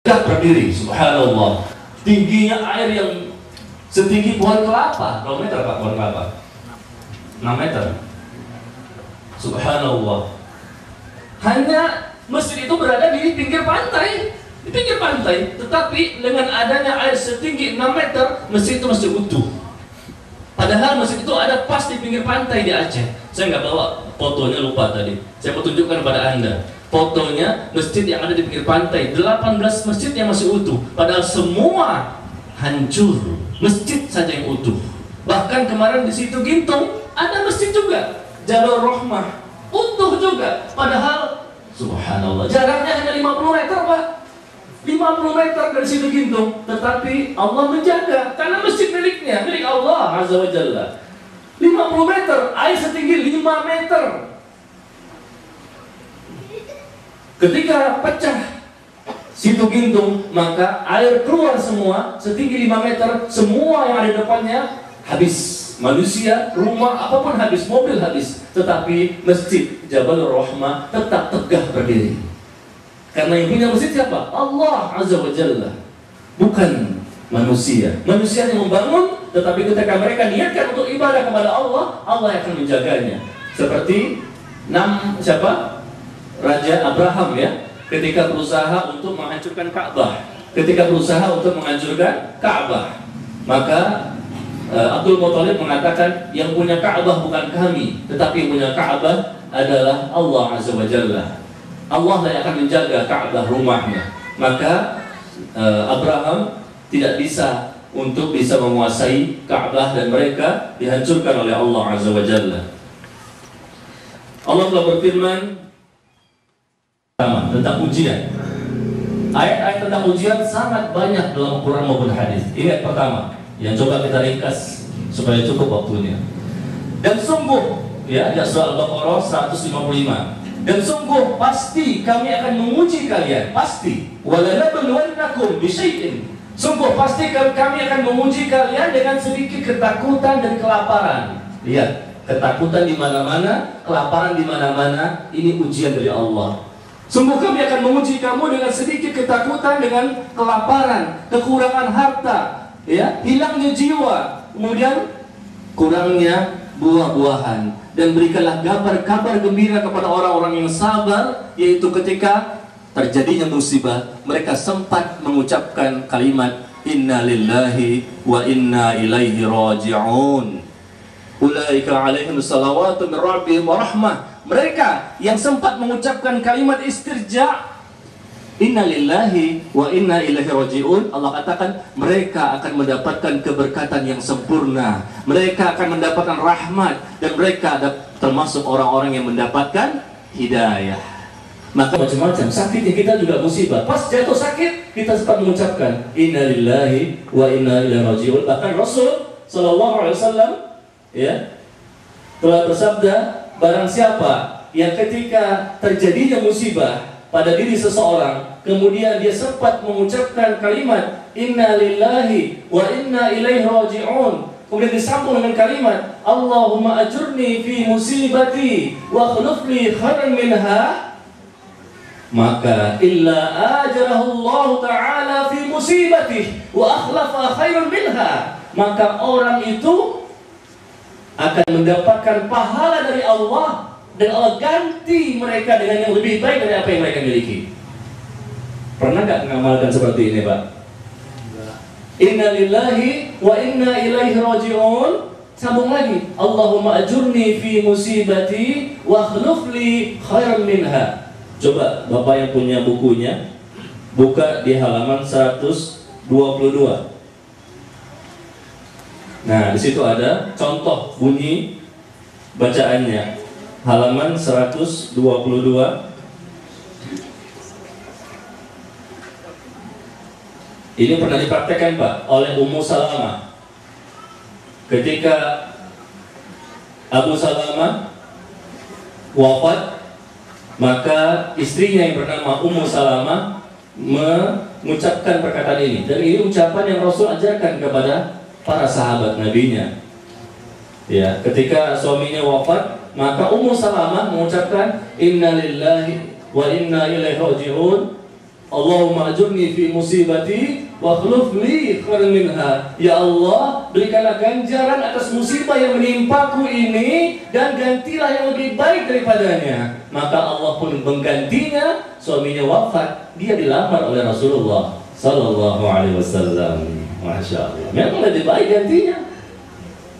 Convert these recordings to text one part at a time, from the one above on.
tegak berdiri, subhanallah. Tingginya air yang setinggi pohon kelapa. Berapa meter Pak pohon kelapa? 6 meter. Subhanallah. Hanya masjid itu berada di pinggir pantai. Di pinggir pantai. Tetapi dengan adanya air setinggi 6 meter, masjid itu masih utuh. Padahal masjid itu ada pas di pinggir pantai di Aceh. Saya nggak bawa fotonya, lupa tadi. Saya mau tunjukkan kepada Anda. Fotonya masjid yang ada di pinggir pantai, 18 masjid yang masih utuh. Padahal semua hancur. Masjid saja yang utuh. Bahkan kemarin di situ Gintung ada masjid juga, Jalur Rahmah, utuh juga. Padahal subhanallah jaraknya hanya 50 meter Pak. 50 meter dari situ Gintung, tetapi Allah menjaga karena masjid miliknya, milik Allah Azza wa Jalla. 50 meter, air setinggi 5 meter. Ketika pecah situ Gintung, maka air keluar semua setinggi 5 meter, semua yang ada di depannya habis. Manusia, rumah, apapun habis, mobil habis. Tetapi masjid Jabal Rahmah tetap tegak berdiri. Karena yang punya masjid siapa? Allah Azza wa Jalla, bukan manusia. Manusia yang membangun, tetapi ketika mereka niatkan untuk ibadah kepada Allah, Allah akan menjaganya. Seperti Raja Abraham ya, ketika berusaha untuk menghancurkan Ka'bah. Ketika berusaha untuk menghancurkan Ka'bah, maka Abdul Muthalib mengatakan, yang punya Ka'bah bukan kami, tetapi yang punya Ka'bah adalah Allah Azza wa Jalla. Allah yang akan menjaga Ka'bah, rumahnya. Maka Abraham tidak bisa untuk bisa menguasai Ka'bah, dan mereka dihancurkan oleh Allah Azza wa Jalla. Allah telah berfirman tentang ujian. Ayat-ayat tentang ujian sangat banyak dalam Quran maupun hadis. Ini ayat pertama yang coba kita ringkas supaya cukup waktunya. Dan sungguh, ya, surah Al-Baqarah 155. Dan sungguh pasti kami akan menguji kalian, pasti. Walanabluwannakum bisyai'in. Sungguh pasti kami akan menguji kalian dengan sedikit ketakutan dan kelaparan. Lihat, ketakutan di mana-mana, kelaparan di mana-mana. Ini ujian dari Allah. Sungguh kami akan menguji kamu dengan sedikit ketakutan, dengan kelaparan, kekurangan harta, ya, hilangnya jiwa, kemudian kurangnya buah-buahan. Dan berikanlah kabar gembira kepada orang-orang yang sabar, yaitu ketika terjadinya musibah, mereka sempat mengucapkan kalimat inna lillahi wa inna ilaihi raji'un. Ulaika alaihim salawatu min rabbihim wa rahmah. Mereka yang sempat mengucapkan kalimat istirja, inna lillahi wa inna ilaihi raji'un, Allah katakan mereka akan mendapatkan keberkatan yang sempurna, mereka akan mendapatkan rahmat, dan mereka termasuk orang-orang yang mendapatkan hidayah. Maka macam-macam sakitnya kita juga musibah. Pas jatuh sakit kita sempat mengucapkan inna lillahi wa inna ilaihi raji'un. Bahkan Rasul sallallahu alaihi wasallam ya telah bersabda, barang siapa yang ketika terjadinya musibah pada diri seseorang, kemudian dia sempat mengucapkan kalimat inna lillahi wa inna ilaihi raji'un, kemudian disambung dengan kalimat Allahumma ajurni fi musibati wa akhlifli khairan minha, maka illa ajarahu Allah ta'ala fi musibati wa akhlafa khairan minha, maka orang itu akan mendapatkan pahala dari Allah, dan Allah ganti mereka dengan yang lebih baik dari apa yang mereka miliki. Pernah nggak mengamalkan seperti ini, Pak? Inna lillahi wa inna ilaihi raji'un. Sambung lagi, Allahumma ajurni fi musibati wa akhlifli khairan minha. Coba Bapak yang punya bukunya buka di halaman 122. Nah, di situ ada contoh bunyi bacaannya. Halaman 122. Ini pernah dipraktekkan Pak oleh Ummu Salamah. Ketika Abu Salamah wafat, maka istrinya yang bernama Ummu Salamah mengucapkan perkataan ini. Dan ini ucapan yang Rasul ajarkan kepada para sahabat nabinya. Ya, ketika suaminya wafat, maka Ummu Salamah mengucapkan inna lillahi wa inna ilaihi raji'un. Allahumma ajurni fi musibati wa akhluf li khairan minha. Ya Allah, berikanlah ganjaran atas musibah yang menimpaku ini dan gantilah yang lebih baik daripadanya. Maka Allah pun menggantinya. Suaminya wafat, dia dilamar oleh Rasulullah sallallahu alaihi wasallam. Masya Allah, memang lebih baik gantinya.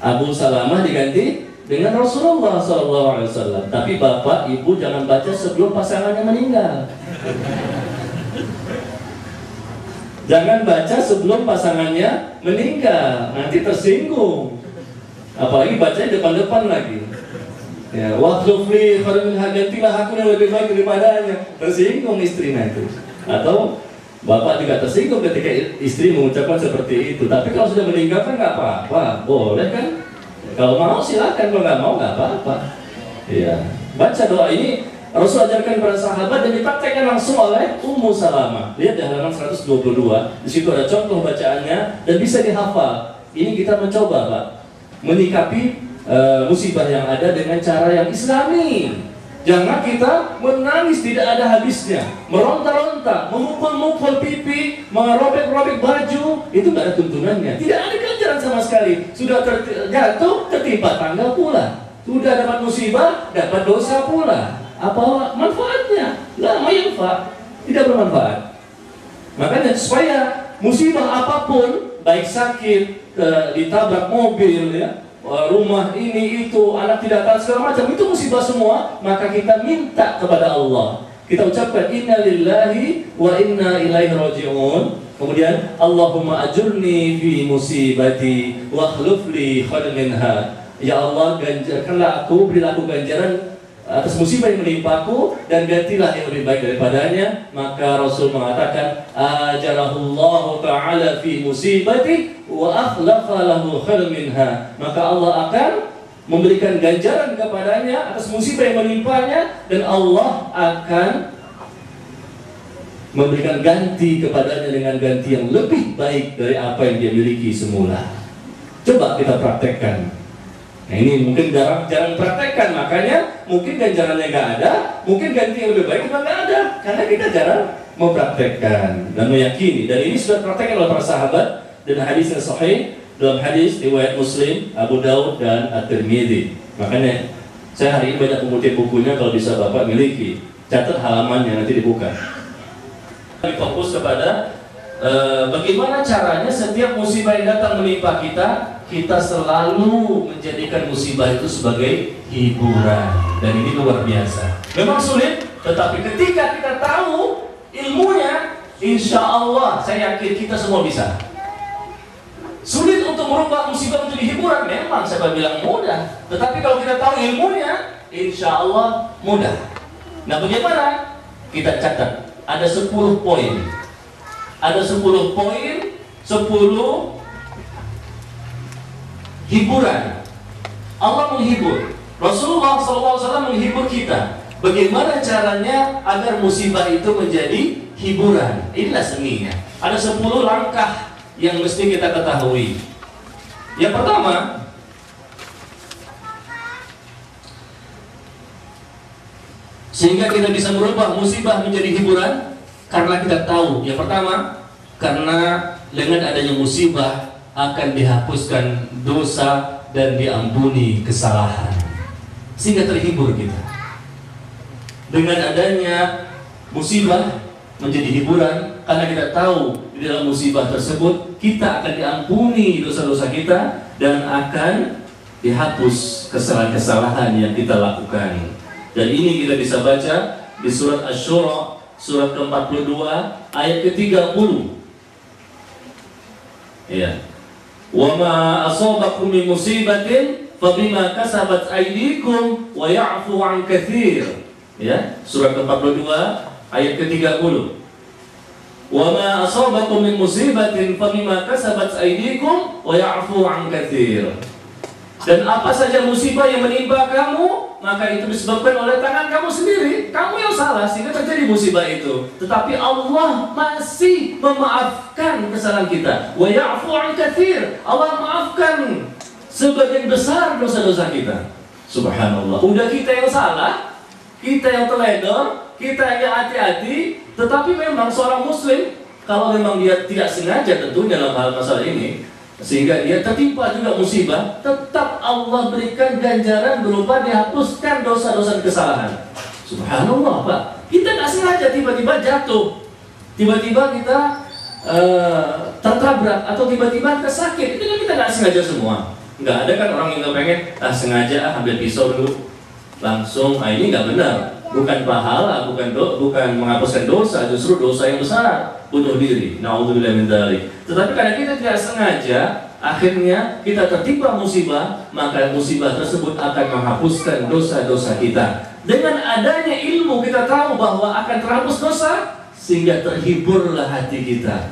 Abu Salamah diganti dengan Rasulullah sallallahu alaihi wasallam. Tapi bapak, ibu jangan baca sebelum pasangannya meninggal. Jangan baca sebelum pasangannya meninggal, nanti tersinggung. Apalagi bacanya depan-depan lagi. Ya, waktu free gantilah aku yang lebih baik daripadanya. Tersinggung istrinya itu. Atau bapak juga tersinggung ketika istri mengucapkan seperti itu. Tapi kalau sudah meninggal kan nggak apa-apa, boleh kan? Kalau mau silakan, kalau nggak mau nggak apa-apa. Iya, baca doa ini. Rasul ajarkan para sahabat dan dipraktekkan langsung oleh Ummu Salamah. Lihat di halaman 122. Di situ ada contoh bacaannya dan bisa dihafal. Ini kita mencoba, Pak, menyikapi musibah yang ada dengan cara yang Islami. Jangan kita menangis tidak ada habisnya, meronta-ronta, memukul-mukul pipi, merobek-robek baju, itu nggak ada tuntunannya. Tidak ada ganjaran sama sekali. Sudah jatuh, tertimpa tangga pula. Sudah dapat musibah, dapat dosa pula. Apa manfaatnya? La manfaat, tidak bermanfaat. Makanya supaya musibah apapun, baik sakit, ditabrak mobil, ya, rumah ini itu, anak tidak taat segala macam, itu musibah semua. Maka kita minta kepada Allah. Kita ucapkan inna lillahi wa inna ilaihi raji'un. Kemudian Allahumma ajurni fi musibati wa akhluf li khairan minha. Ya Allah, ganjarkanlah aku, berilah aku ganjaran atas musibah yang menimpaku dan gantilah yang lebih baik daripadanya. Maka Rasul mengatakan ajarahullahu ta'ala fi musibati wa akhlafa lahu khairan minha. Maka Allah akan memberikan ganjaran kepadanya atas musibah yang menimpanya dan Allah akan memberikan ganti kepadanya dengan ganti yang lebih baik dari apa yang dia miliki semula. Coba kita praktekkan. Nah, ini mungkin jarang praktekkan, makanya mungkin ganjarannya nggak ada, mungkin ganti yang lebih baik juga nggak ada, karena kita jarang mempraktekkan dan meyakini. Dan ini sudah praktekkan oleh para sahabat dan hadisnya sahih dalam hadis riwayat Muslim, Abu Daud dan At-Tirmidzi. Makanya saya hari ini banyak mengutip bukunya, kalau bisa Bapak miliki, catat halamannya nanti dibuka. Kami fokus kepada bagaimana caranya setiap musibah yang datang menimpa kita selalu menjadikan musibah itu sebagai hiburan. Dan ini luar biasa. Memang sulit, tetapi ketika kita tahu ilmunya, insya Allah saya yakin kita semua bisa. Sulit untuk merubah musibah menjadi hiburan, memang saya bilang mudah. Tetapi kalau kita tahu ilmunya, insya Allah mudah. Nah, bagaimana? Kita catat, ada 10 poin. Ada 10 poin, 10 hiburan. Allah menghibur. Rasulullah SAW menghibur kita. Bagaimana caranya agar musibah itu menjadi hiburan? Inilah seninya. Ada 10 langkah yang mesti kita ketahui. Yang pertama, sehingga kita bisa merubah musibah menjadi hiburan, karena kita tahu. Yang pertama, karena dengan adanya musibah akan dihapuskan dosa dan diampuni kesalahan, sehingga terhibur kita. Dengan adanya musibah menjadi hiburan, karena kita tahu di dalam musibah tersebut kita akan diampuni dosa-dosa kita dan akan dihapus kesalahan-kesalahan yang kita lakukan. Dan ini kita bisa baca di surat Asy-Syura, surat ke-42 ayat ke-30. Ya. Wa ma asabakum min musibatin fabima kasabat aydikum wa ya'fu 'an katsir. Ya, surat ke-42 ayat ke-30. Wa ma asabakum min musibatin fabima kasabat aydikum wa ya'fu 'an katsir. Dan apa saja musibah yang menimpa kamu, maka itu disebabkan oleh tangan kamu sendiri. Kamu yang salah sehingga terjadi musibah itu. Tetapi Allah masih memaafkan kesalahan kita. Wa ya'fu 'an katsir. Allah maafkan sebagian besar dosa-dosa kita. Subhanallah. Udah kita yang salah, kita yang teledor, kita yang hati-hati, Tetapi memang seorang muslim, kalau memang dia tidak sengaja tentunya dalam hal masalah ini, sehingga dia tertimpa juga musibah, tetap Allah berikan ganjaran berupa dihapuskan dosa-dosa kesalahan. Subhanallah, Pak. Kita nggak sengaja tiba-tiba jatuh, tiba-tiba kita tertabrak, atau tiba-tiba kita sakit. Itu kan kita nggak sengaja semua. Nggak ada kan orang yang nggak pengen, sengaja ambil pisau dulu, langsung. Ini nggak benar. Bukan pahala, bukan menghapuskan dosa, justru dosa yang besar, bunuh diri. Na'udzubillah min dzalik. Tetapi karena kita tidak sengaja, akhirnya kita tertimpa musibah, maka musibah tersebut akan menghapuskan dosa-dosa kita. Dengan adanya ilmu kita tahu bahwa akan terhapus dosa, sehingga terhiburlah hati kita.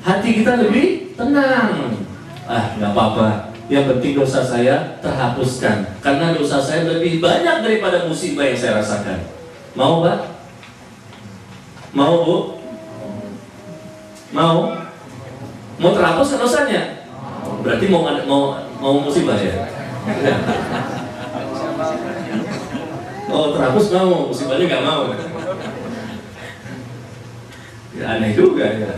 Hati kita lebih tenang. Nggak apa-apa. Yang penting dosa saya terhapuskan, karena dosa saya lebih banyak daripada musibah yang saya rasakan. Mau, Pak? Mau, Bu? Mau terhapuskan dosanya? Berarti mau musibah ya? Oh, terhapus mau, musibahnya nggak mau. Ya, aneh juga ya.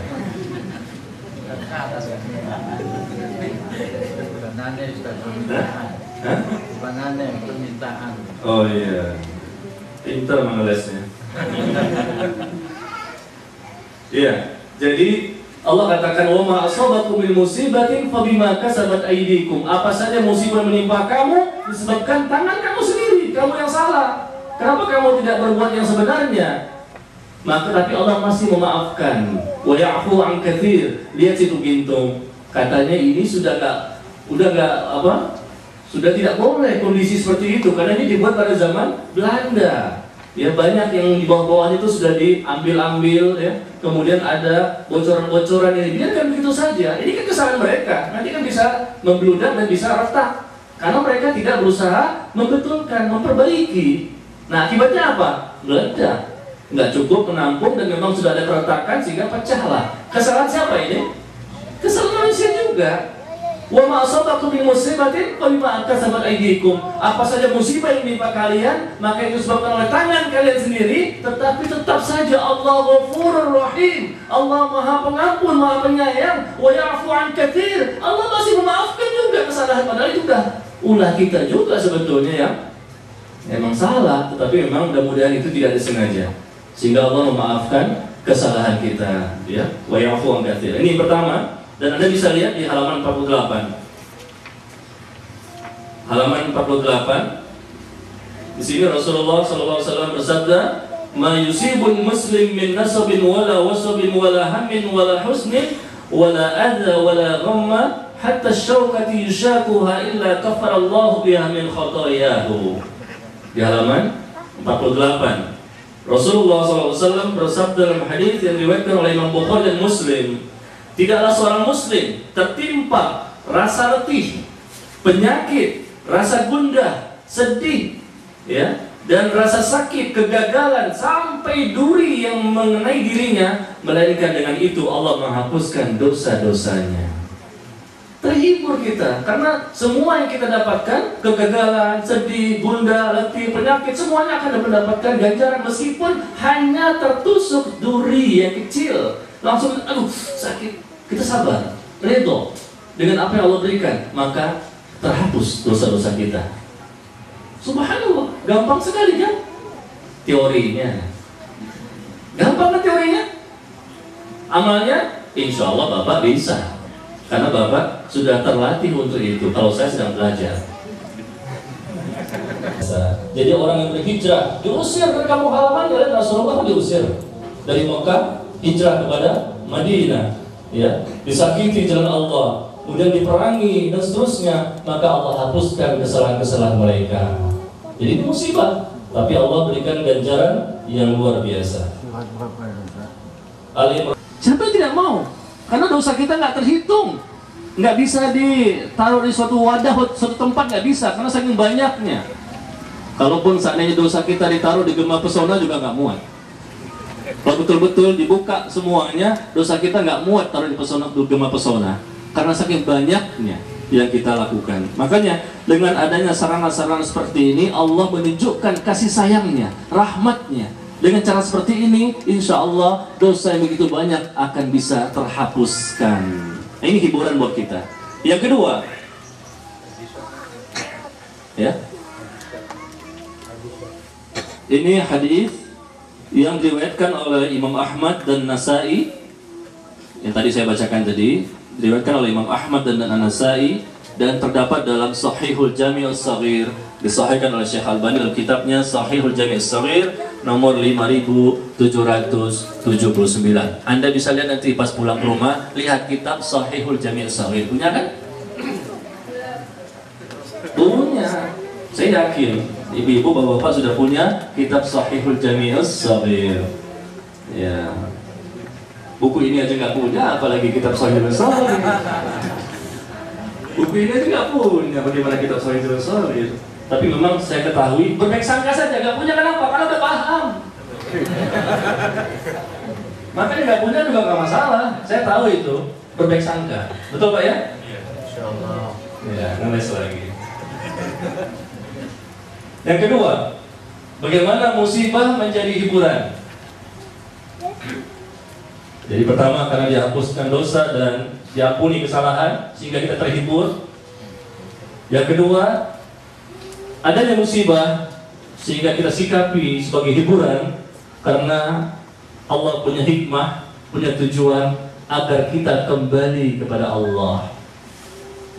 Permintaan. Oh iya, pintar mengelesnya. Iya, jadi Allah katakan, wa ma asabakum min musibatin fabima kasabat aydikum. Apa saja musibah menimpa kamu disebabkan tangan kamu sendiri, kamu yang salah. Kenapa kamu tidak berbuat yang sebenarnya? Maka tapi Allah masih memaafkan. Wa ya'fu an katsir. Lihat situ gintung. Katanya ini sudah tidak boleh kondisi seperti itu, karena ini dibuat pada zaman Belanda. Ya, banyak yang di bawah-bawahnya itu sudah diambil-ambil ya. Kemudian ada bocoran-bocoran ini. Biarkan begitu saja. Ini kan kesalahan mereka. Nanti kan bisa membludak dan bisa retak. Karena mereka tidak berusaha membetulkan, memperbaiki. Nah, akibatnya apa? Meledak. Nggak cukup menampung dan memang sudah ada keretakan sehingga pecahlah. Kesalahan siapa ini? Kesalahan manusia juga. Wa ma asabakum min musibatin fa bima kasabat aydikum. Apa saja musibah yang menimpa kalian, maka itu disebabkan oleh tangan kalian sendiri, tetapi tetap saja Allah Ghafurur Rahim. Allah Maha Pengampun, Maha Penyayang. Wa ya'fu an katsir. Allah masih memaafkan juga kesalahan, padahal itu ulah kita juga sebetulnya ya. Memang salah, tetapi memang mudah-mudahan itu tidak disengaja. Sehingga Allah memaafkan kesalahan kita, ya. Wa ya'fu an katsir. Ini pertama. Dan Anda bisa lihat di halaman 48. Halaman 48. Di sini Rasulullah SAW bersabda, "Ma yusibul muslim min nasabin wala wasabin wala hammin wala husnin wala adza wala ghamma hatta asy-syaukati yushakuha illa kafara Allah biha min khatayahu." Di halaman 48. Rasulullah SAW bersabda dalam hadis yang diriwayatkan oleh Imam Bukhari dan Muslim, tidaklah seorang muslim tertimpa rasa letih, penyakit, rasa gundah, sedih, ya, dan rasa sakit, kegagalan, sampai duri yang mengenai dirinya, melainkan dengan itu Allah menghapuskan dosa-dosanya. Terhibur kita, karena semua yang kita dapatkan, kegagalan, sedih, gundah, letih, penyakit, semuanya akan mendapatkan ganjaran meskipun hanya tertusuk duri yang kecil. Langsung, sakit. Kita sabar, redho dengan apa yang Allah berikan, maka terhapus dosa-dosa kita. Subhanallah, gampang sekali kan teorinya. Gampang kan teorinya? Amalnya, insya Allah Bapak bisa, karena Bapak sudah terlatih untuk itu. Kalau saya sedang belajar. Jadi orang yang berhijrah diusir dari kampung halaman, dari Rasulullah diusir dari Mekah, hijrah kepada Madinah. Ya, disakiti jalan Allah, kemudian diperangi dan seterusnya, maka Allah hapuskan kesalahan-kesalahan mereka. Jadi ini musibah, tapi Allah berikan ganjaran yang luar biasa. Siapa yang tidak mau? Karena dosa kita nggak terhitung, nggak bisa ditaruh di suatu wadah, suatu tempat, nggak bisa, karena saking banyaknya. Kalaupun seandainya dosa kita ditaruh di Gema Pesona juga nggak muat. Kalau betul-betul dibuka semuanya, dosa kita nggak muat taruh di Gema Pesona, karena saking banyaknya yang kita lakukan. Makanya dengan adanya sarana-sarana seperti ini, Allah menunjukkan kasih sayangnya, rahmatnya, Dengan cara seperti ini, insya Allah dosa yang begitu banyak akan bisa terhapuskan. Nah, ini hiburan buat kita. Yang kedua, ya, ini hadis yang diriwayatkan oleh Imam Ahmad dan Nasai. Yang tadi saya bacakan tadi, diriwayatkan oleh Imam Ahmad dan An-Nasai dan terdapat dalam Sahihul Jami' As-Saghir, disahihkan oleh Syekh Albani dalam kitabnya Sahihul Jami' As-Saghir nomor 5779. Anda bisa lihat nanti pas pulang ke rumah, lihat kitab Sahihul Jami' As-Saghir. Punya kan? Punya. Saya yakin ibu-ibu, bapak-bapak sudah punya kitab Sahihul Jami' As-Saghir. Ya. Buku ini aja nggak punya, apalagi kitab Sahihul As-Saghir. Buku ini aja nggak punya, bagaimana kitab Sahihul As-Saghir. Tapi memang saya ketahui, berbaik sangka saja nggak punya. Kenapa? Karena udah paham. Makanya nggak punya juga nggak masalah. Saya tahu itu, berbaik sangka. Betul Pak ya? Iya, insyaallah. Ya, ngeles lagi. Yang kedua, bagaimana musibah menjadi hiburan? Jadi pertama, karena dihapuskan dosa dan diampuni kesalahan sehingga kita terhibur. Yang kedua, adanya musibah sehingga kita sikapi sebagai hiburan karena Allah punya hikmah, punya tujuan agar kita kembali kepada Allah.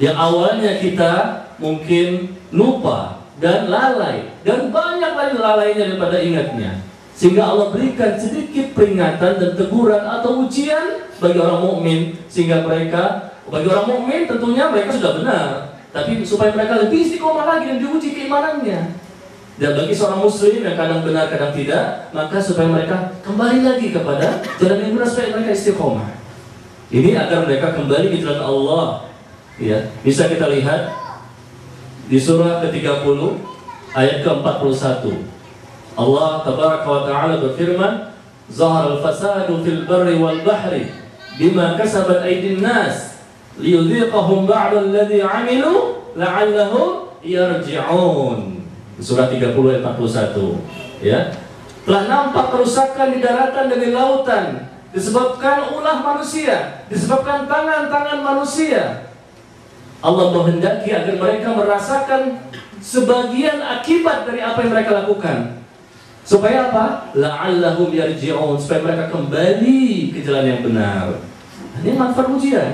Yang awalnya kita mungkin lupa dan lalai, dan banyak lagi lalainya daripada ingatnya, sehingga Allah berikan sedikit peringatan dan teguran atau ujian bagi orang mukmin, sehingga mereka, bagi orang mukmin tentunya mereka sudah benar, tapi supaya mereka lebih istiqomah lagi dan diuji keimanannya. Dan bagi seorang muslim yang kadang benar kadang tidak, maka supaya mereka kembali lagi kepada jalan yang benar, supaya mereka istiqomah. Ini agar mereka kembali ke jalan Allah. Ya, bisa kita lihat di surah ke-30 ayat ke-41. Allah tabaraka wa ta'ala berfirman, "Zahara al-fasadu fil barri wal bahri bima kasabat aydin nas liyudhiqahum ba'da alladhi 'amilu la'allahum yarji'un." Surah 30 ayat 41. Ya. Telah nampak kerusakan di daratan dan di lautan disebabkan ulah manusia, disebabkan tangan-tangan manusia. Allah menghendaki agar mereka merasakan sebagian akibat dari apa yang mereka lakukan. Supaya apa? La'allahum yarji'un, supaya mereka kembali ke jalan yang benar. Ini manfaat ujian.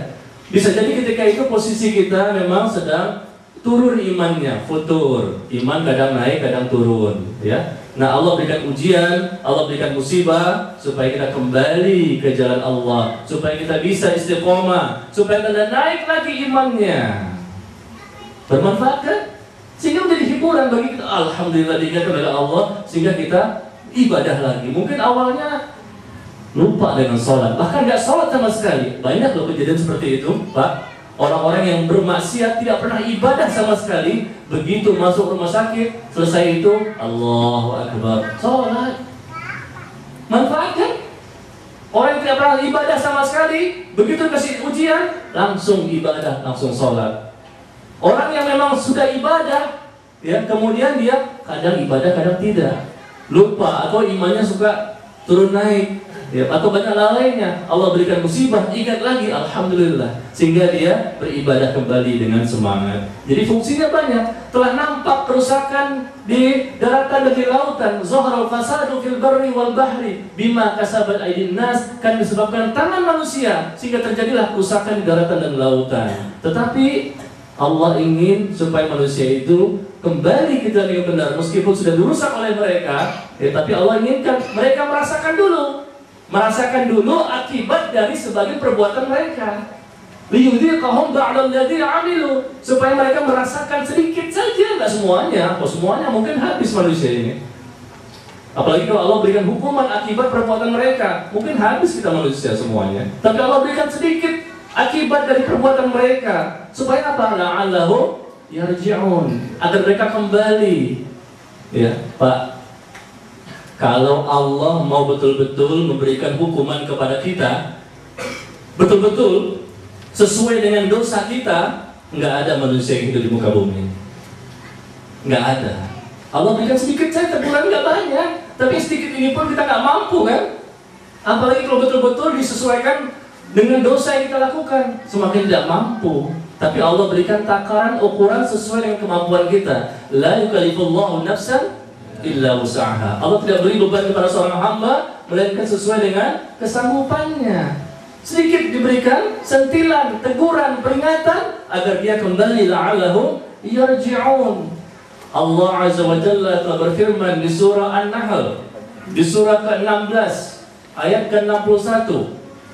Bisa jadi ketika itu posisi kita memang sedang turun imannya, futur. Iman kadang naik, kadang turun, ya. Nah, Allah berikan ujian, Allah berikan musibah supaya kita kembali ke jalan Allah, supaya kita bisa istiqomah, supaya kita naik lagi imannya. Bermanfaat kan? Sehingga menjadi hiburan bagi kita. Alhamdulillah diingatkan oleh Allah sehingga kita ibadah lagi. Mungkin awalnya lupa dengan sholat, bahkan nggak sholat sama sekali. Banyak loh kejadian seperti itu, Pak. Orang-orang yang bermaksiat tidak pernah ibadah sama sekali, begitu masuk rumah sakit, selesai itu Allahu Akbar, sholat. Manfaat kan? Orang yang tidak pernah ibadah sama sekali, begitu kasih ujian, langsung ibadah, langsung sholat. Orang yang memang sudah ibadah, ya, kemudian dia kadang ibadah, kadang tidak, lupa atau imannya suka turun naik, ya, atau banyak lalainya. Allah berikan musibah, ingat lagi, alhamdulillah, sehingga dia beribadah kembali dengan semangat. Jadi fungsinya banyak. Telah nampak kerusakan di daratan dan di lautan, zahara al-fasadu fil barri wal bahri bima kasabat aydin nas, kan disebabkan tangan manusia sehingga terjadilah kerusakan di daratan dan lautan. Tetapi Allah ingin supaya manusia itu kembali ke jalan yang benar meskipun sudah dirusak oleh mereka, ya, tapi Allah inginkan mereka merasakan dulu akibat dari sebagian perbuatan mereka. Liyudhiqahum ba'da alladhi 'amilu, supaya mereka merasakan sedikit saja, enggak semuanya. Kalau semuanya mungkin habis manusia ini. Apalagi kalau Allah berikan hukuman akibat perbuatan mereka, mungkin habis kita manusia semuanya. Tapi Allah berikan sedikit akibat dari perbuatan mereka, supaya apa? La'allahum yarji'un, agar mereka kembali. Ya, Pak. Kalau Allah mau betul-betul memberikan hukuman kepada kita, betul-betul sesuai dengan dosa kita, nggak ada manusia yang hidup di muka bumi. Nggak ada. Allah berikan sedikit saja, teguran nggak banyak. Tapi sedikit ini pun kita nggak mampu kan? Apalagi kalau betul-betul disesuaikan dengan dosa yang kita lakukan, semakin tidak mampu. Tapi Allah berikan takaran ukuran sesuai dengan kemampuan kita. La yukallifullahu nafsan illa wus'aha. Allah tidak beri beban kepada seorang hamba melainkan sesuai dengan kesanggupannya. Sedikit diberikan sentilan, teguran, peringatan agar dia kembali la'allahum yarji'un. Allah Azza wa Jalla telah berfirman di surah An-Nahl di surah ke-16 ayat ke-61.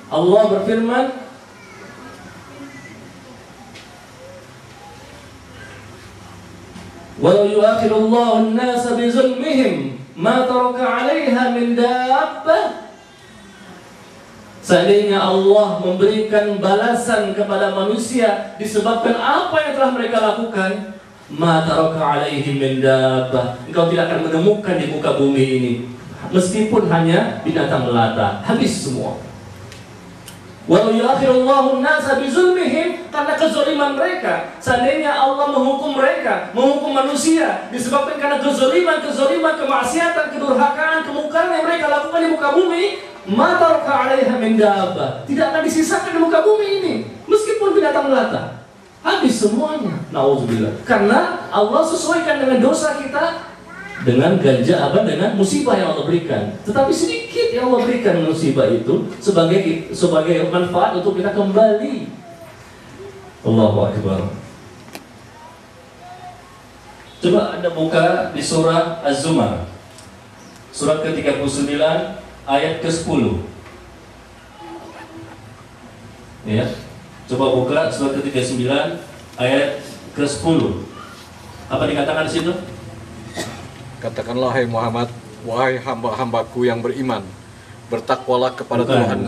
Allah berfirman, "Walau yu'akhirullahu an-nasa bi zulmihim ma taraka 'alaiha min dabbah." Seandainya Allah memberikan balasan kepada manusia disebabkan apa yang telah mereka lakukan, ma taraka 'alaihi min dabbah, engkau tidak akan menemukan di muka bumi ini meskipun hanya binatang melata, habis semua. Walau yu'akhirullahu an-nasa bi zulmihim, karena kezaliman mereka. Seandainya Allah menghukum mereka, menghukum manusia disebabkan karena kezaliman, kemaksiatan, kedurhakaan, kemungkaran yang mereka lakukan di muka bumi, ma taraka 'alaiha min dabbah, tidak akan disisakan di muka bumi ini meskipun binatang melata. Habis semuanya. Nauzubillah. Karena Allah sesuaikan dengan dosa kita dengan dengan musibah yang Allah berikan. Tetapi sedikit yang Allah berikan musibah itu sebagai manfaat untuk kita kembali. Allahu Akbar. Coba Anda buka di surah Az-Zumar, surat ke-39 ayat ke-10. Ya. Coba buka surat ke-39 ayat ke-10. Apa dikatakan di situ? Katakanlah, hai Muhammad, wahai hamba-hambaku yang beriman, bertakwalah kepada Tuhan.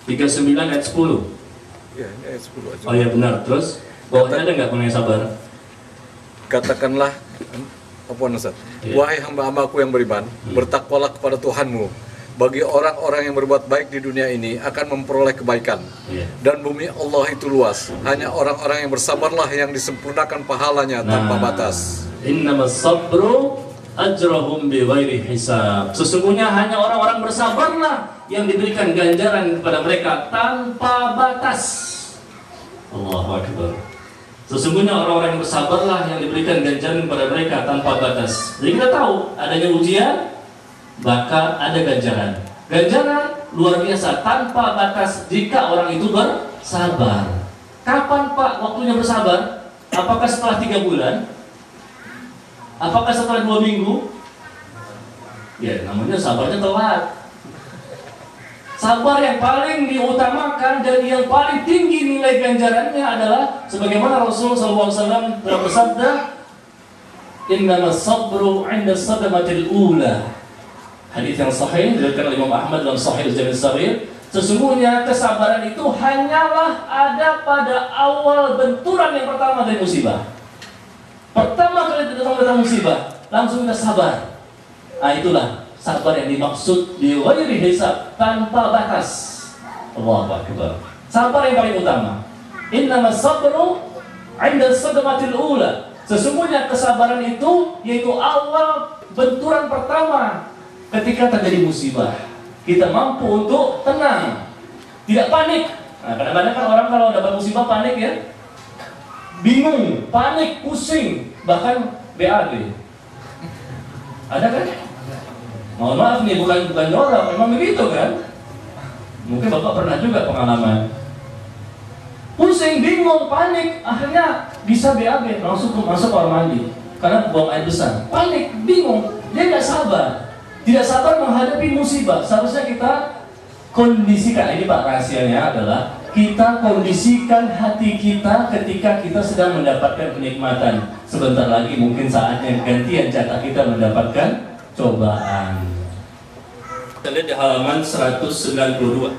39 ayat 10. Ya, ini ayat 10 aja. Oh ya benar. Terus bawahnya ada nggak mengenai sabar? Katakanlah, apa Ustaz? Ya. Wahai hamba-hambaku yang beriman, bertakwalah kepada Tuhanmu. Bagi orang-orang yang berbuat baik di dunia ini akan memperoleh kebaikan. Dan bumi Allah itu luas. Hanya orang-orang yang bersabarlah yang disempurnakan pahalanya tanpa batas. Innamas sabru ajrahum bighairi hisab. Sesungguhnya hanya orang-orang bersabarlah yang diberikan ganjaran kepada mereka tanpa batas. Allahu Akbar. Sesungguhnya orang-orang yang bersabarlah yang diberikan ganjaran kepada mereka tanpa batas. Jadi kita tahu adanya ujian, bakal ada ganjaran. Ganjaran luar biasa tanpa batas jika orang itu bersabar. Kapan Pak waktunya bersabar? Apakah setelah 3 bulan? Apakah setelah 2 minggu? Ya, namanya sabarnya telat. Sabar yang paling diutamakan dan yang paling tinggi nilai ganjarannya adalah sebagaimana Rasulullah SAW telah bersabda, "Innamas sabru 'inda sadamatil ula." Hadis yang sahih diriwayatkan oleh Imam Ahmad dalam Sahih Al-Jami' As-Shaghir. Sesungguhnya kesabaran itu hanyalah ada pada awal benturan yang pertama dari musibah. Pertama kali datang musibah, langsung kita sabar. Nah itulah sabar yang dimaksud di ghairi hisab, tanpa batas. Allahu Akbar. Sabar yang paling utama. Innamas sabru 'inda sadamatil ula. Sesungguhnya kesabaran itu yaitu awal benturan pertama. Ketika terjadi musibah, kita mampu untuk tenang, tidak panik. Nah, kadang-kadang kan orang kalau dapat musibah panik ya, bingung, panik, pusing, bahkan BAB. Ada kan? Mohon maaf nih, bukan nyolong, memang begitu kan? Mungkin Bapak pernah juga pengalaman. Pusing, bingung, panik, akhirnya bisa BAB, langsung masuk kamar mandi karena buang air besar. Panik, bingung, dia nggak sabar. Tidak sabar menghadapi musibah. Seharusnya kita kondisikan, ini Pak rahasianya adalah kita kondisikan hati kita ketika kita sedang mendapatkan kenikmatan. Sebentar lagi mungkin saatnya gantian jatah kita mendapatkan cobaan. Kita lihat di halaman 192.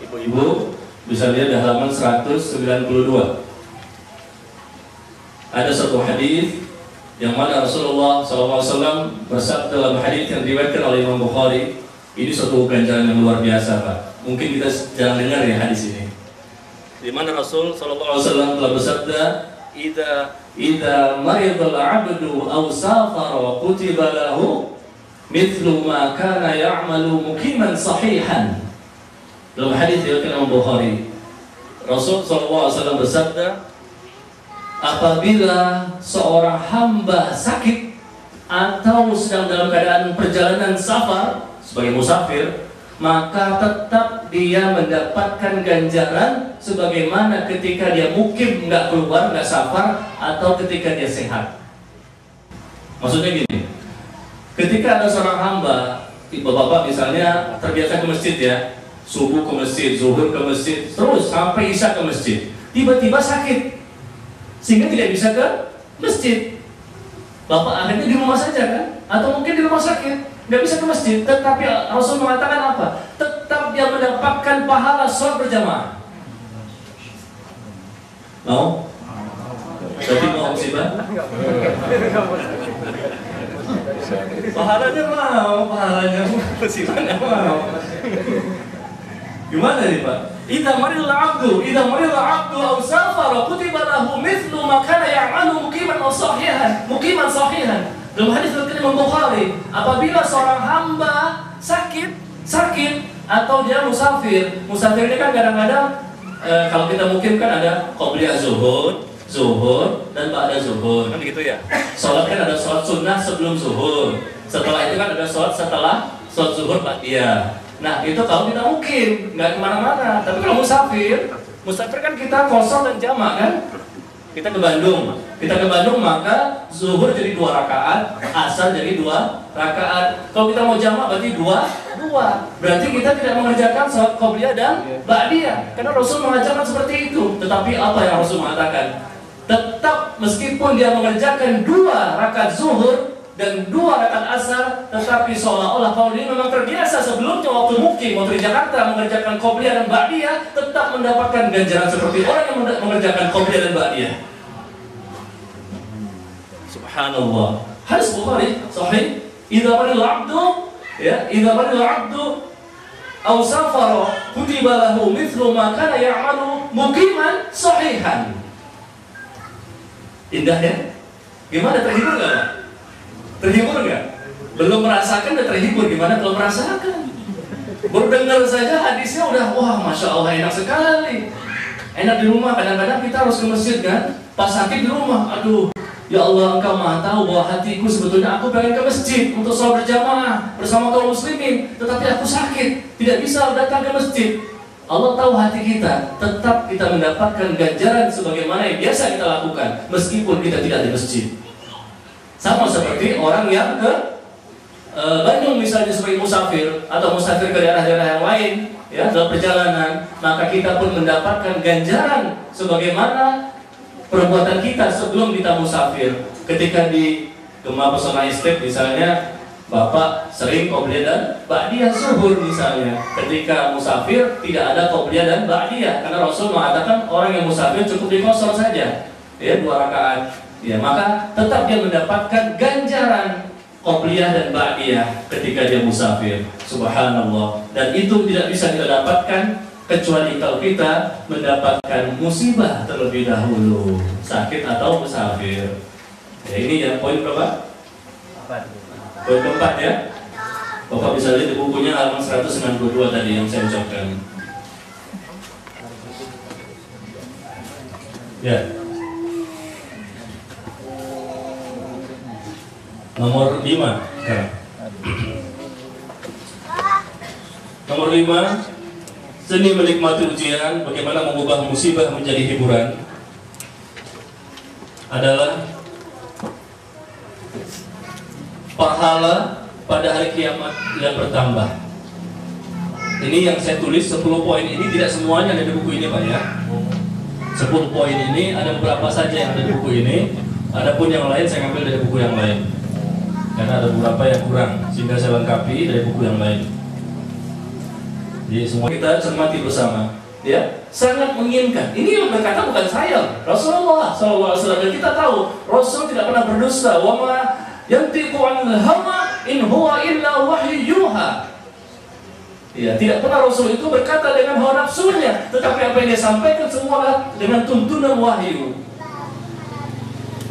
Ibu-ibu bisa lihat di halaman 192. Ada satu hadis yang mana Rasulullah SAW bersabda dalam hadis yang diriwayatkan oleh Imam Bukhari. Ini suatu ganjaran yang luar biasa, Pak. Mungkin kita jarang dengar ya hadis ini. Di mana Rasul SAW telah bersabda, "Idza maridal 'abdu aw safara wa kutiba lahu mithlu ma kana ya'malu muqiman sahihan. Dalam hadis riwayat Imam Bukhari, Rasul SAW bersabda, apabila seorang hamba sakit atau sedang dalam keadaan perjalanan safar sebagai musafir, maka tetap dia mendapatkan ganjaran sebagaimana ketika dia mukim, nggak keluar, nggak safar, atau ketika dia sehat. Maksudnya gini, ketika ada seorang hamba, bapak-bapak misalnya terbiasa ke masjid ya, subuh ke masjid, zuhur ke masjid, terus sampai isya ke masjid, tiba-tiba sakit sehingga tidak bisa ke masjid. Bapak akhirnya di rumah saja kan, atau mungkin di rumah sakit, nggak bisa ke masjid. Tetapi Rasul mengatakan apa? Tetap dia mendapatkan pahala sholat berjamaah. Mau? Berarti mau musibah? Pahalanya mau, pahalanya musibahnya mau. Gimana nih Pak? Idza marida al-'abdu aw safara kutiba lahu mithlu ma kana ya'malu muqiman sahihan. Dalam hadis riwayat Imam Bukhari, apabila seorang hamba sakit atau dia musafir ini kan kadang-kadang kalau kita mungkin kan ada qobliyah zuhur dan ba'da zuhur kan gitu ya. Salat kan ada salat sunnah sebelum zuhur. Setelah itu kan ada salat setelah salat zuhur ba'diyah. Nah itu kalau kita mungkin nggak kemana-mana. Tapi kalau musafir kan kita kosong dan jamak kan. Kita ke Bandung maka zuhur jadi 2 rakaat, asar jadi 2 rakaat. Kalau kita mau jamak berarti 2. Berarti kita tidak mengerjakan salat qobliyah dan ba'diyah. Karena Rasul mengajarkan seperti itu. Tetapi apa yang Rasul mengatakan? Tetap meskipun dia mengerjakan 2 rakaat zuhur dan 2 rakaat asar, tetapi seolah-olah kalau dia memang terbiasa sebelumnya waktu mukim, waktu di Jakarta mengerjakan qobliyah dan ba'diyah, tetap mendapatkan ganjaran seperti orang yang mengerjakan qobliyah dan ba'diyah. Subhanallah. Hadis Bukhari sahih. Idza marida al-'abdu aw safara kutiba lahu mithlu ma kana ya'malu muqiman sahihan. Indah ya? Gimana, terhibur nggak Pak? Terhibur nggak? Belum merasakan udah terhibur, gimana kalau merasakan? Baru dengar saja hadisnya udah, wah Masya Allah enak sekali. Enak di rumah, kadang-kadang kita harus ke masjid kan? Pas sakit di rumah, aduh ya Allah Engkau maha tahu bahwa hatiku sebetulnya aku pengen ke masjid untuk sholat berjamaah bersama kaum muslimin, tetapi aku sakit, tidak bisa datang ke masjid. Allah tahu hati kita, tetap kita mendapatkan ganjaran sebagaimana yang biasa kita lakukan meskipun kita tidak di masjid. Sama seperti orang yang ke Bandung misalnya sebagai musafir atau musafir ke daerah-daerah yang lain ya dalam perjalanan, maka kita pun mendapatkan ganjaran sebagaimana perbuatan kita sebelum kita musafir. Ketika di Gema Pesona Estate misalnya Bapak sering qobliyah dan ba'diyah zuhur misalnya. Ketika musafir tidak ada qobliyah dan ba'diyah karena Rasul mengatakan orang yang musafir cukup dikosor saja ya 2 rakaat. Ya, maka tetap dia mendapatkan ganjaran qobliyah dan ba'diyah ketika dia musafir. Subhanallah. Dan itu tidak bisa kita dapatkan kecuali kalau kita mendapatkan musibah terlebih dahulu, sakit atau musafir. Ya, ini ya poin berapa? Poin keempat ya. Bapak bisa lihat di bukunya halaman 192 tadi yang saya ucapkan. Ya. Nomor 5 sekarang. Nomor 5, seni menikmati ujian, bagaimana mengubah musibah menjadi hiburan adalah pahala pada hari kiamat yang bertambah. Ini yang saya tulis 10 poin ini tidak semuanya ada di buku ini Pak ya. 10 poin ini ada beberapa saja yang ada di buku ini. Adapun yang lain saya ambil dari buku yang lain. Karena ada beberapa yang kurang, sehingga saya lengkapi dari buku yang lain. Jadi semua kita cermati bersama, ya sangat menginginkan. Ini yang berkata bukan saya, Rasulullah SAW. Dan kita tahu Rasul tidak pernah berdusta. Wa ma yantiqu 'anil hawa in huwa illa wahyu yuha. Ya, tidak pernah Rasul itu berkata dengan hawa nafsunya, tetapi apa yang dia sampaikan semua dengan tuntunan wahyu.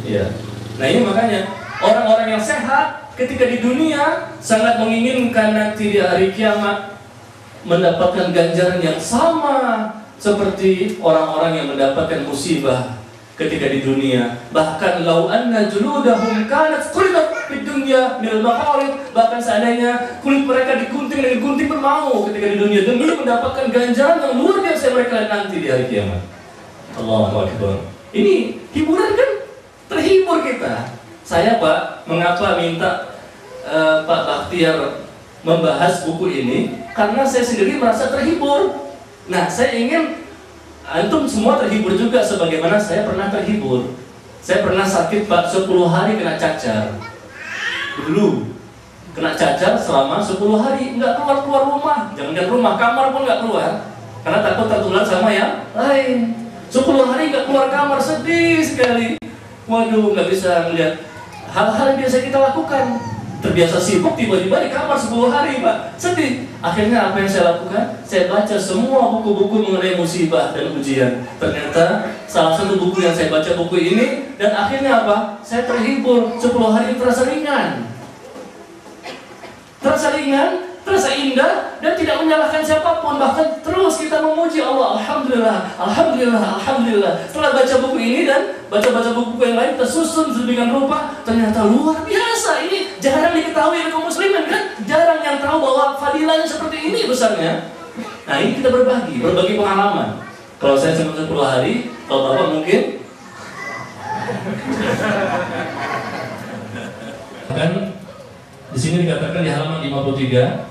Ya. Nah ini makanya orang-orang yang sehat ketika di dunia sangat menginginkan nanti di hari kiamat mendapatkan ganjaran yang sama seperti orang-orang yang mendapatkan musibah ketika di dunia. Bahkan lau anna juludahum kanat quridat fid dunya minal maqarid, bahkan seandainya kulit mereka digunting dengan gunting bermau ketika di dunia demi mendapatkan ganjaran yang luar biasa mereka nanti di hari kiamat. Allahu Akbar. Ini hiburan kan? Terhibur kita. Saya Pak, mengapa minta Pak Bakhtiar membahas buku ini? Karena saya sendiri merasa terhibur. Nah, saya ingin antum semua terhibur juga sebagaimana saya pernah terhibur. Saya pernah sakit Pak 10 hari kena cacar. Dulu kena cacar selama 10 hari, nggak keluar rumah. Jangan rumah, kamar pun nggak keluar karena takut tertular sama yang lain. 10 hari nggak keluar kamar, sedih sekali. Waduh, nggak bisa melihat hal-hal yang biasa kita lakukan. Terbiasa sibuk, tiba-tiba di kamar 10 hari Pak, sedih. Akhirnya apa yang saya lakukan? Saya baca semua buku-buku mengenai musibah dan ujian. Ternyata salah satu buku yang saya baca buku ini, dan akhirnya apa? Saya terhibur. 10 hari terasa ringan. Terasa ringan, terasa indah, dan tidak menyalahkan siapapun. Bahkan terus kita memuji Allah. Alhamdulillah, Alhamdulillah, Alhamdulillah. Setelah baca buku ini dan baca-baca buku yang lain tersusun sedemikian rupa, ternyata luar biasa. Ini jarang diketahui oleh kaum muslimin kan? Jarang yang tahu bahwa fadilahnya seperti ini besarnya. Nah, ini kita berbagi pengalaman. Kalau saya cuma 10 hari, kalau Bapak mungkin kan di sini dikatakan di halaman 53,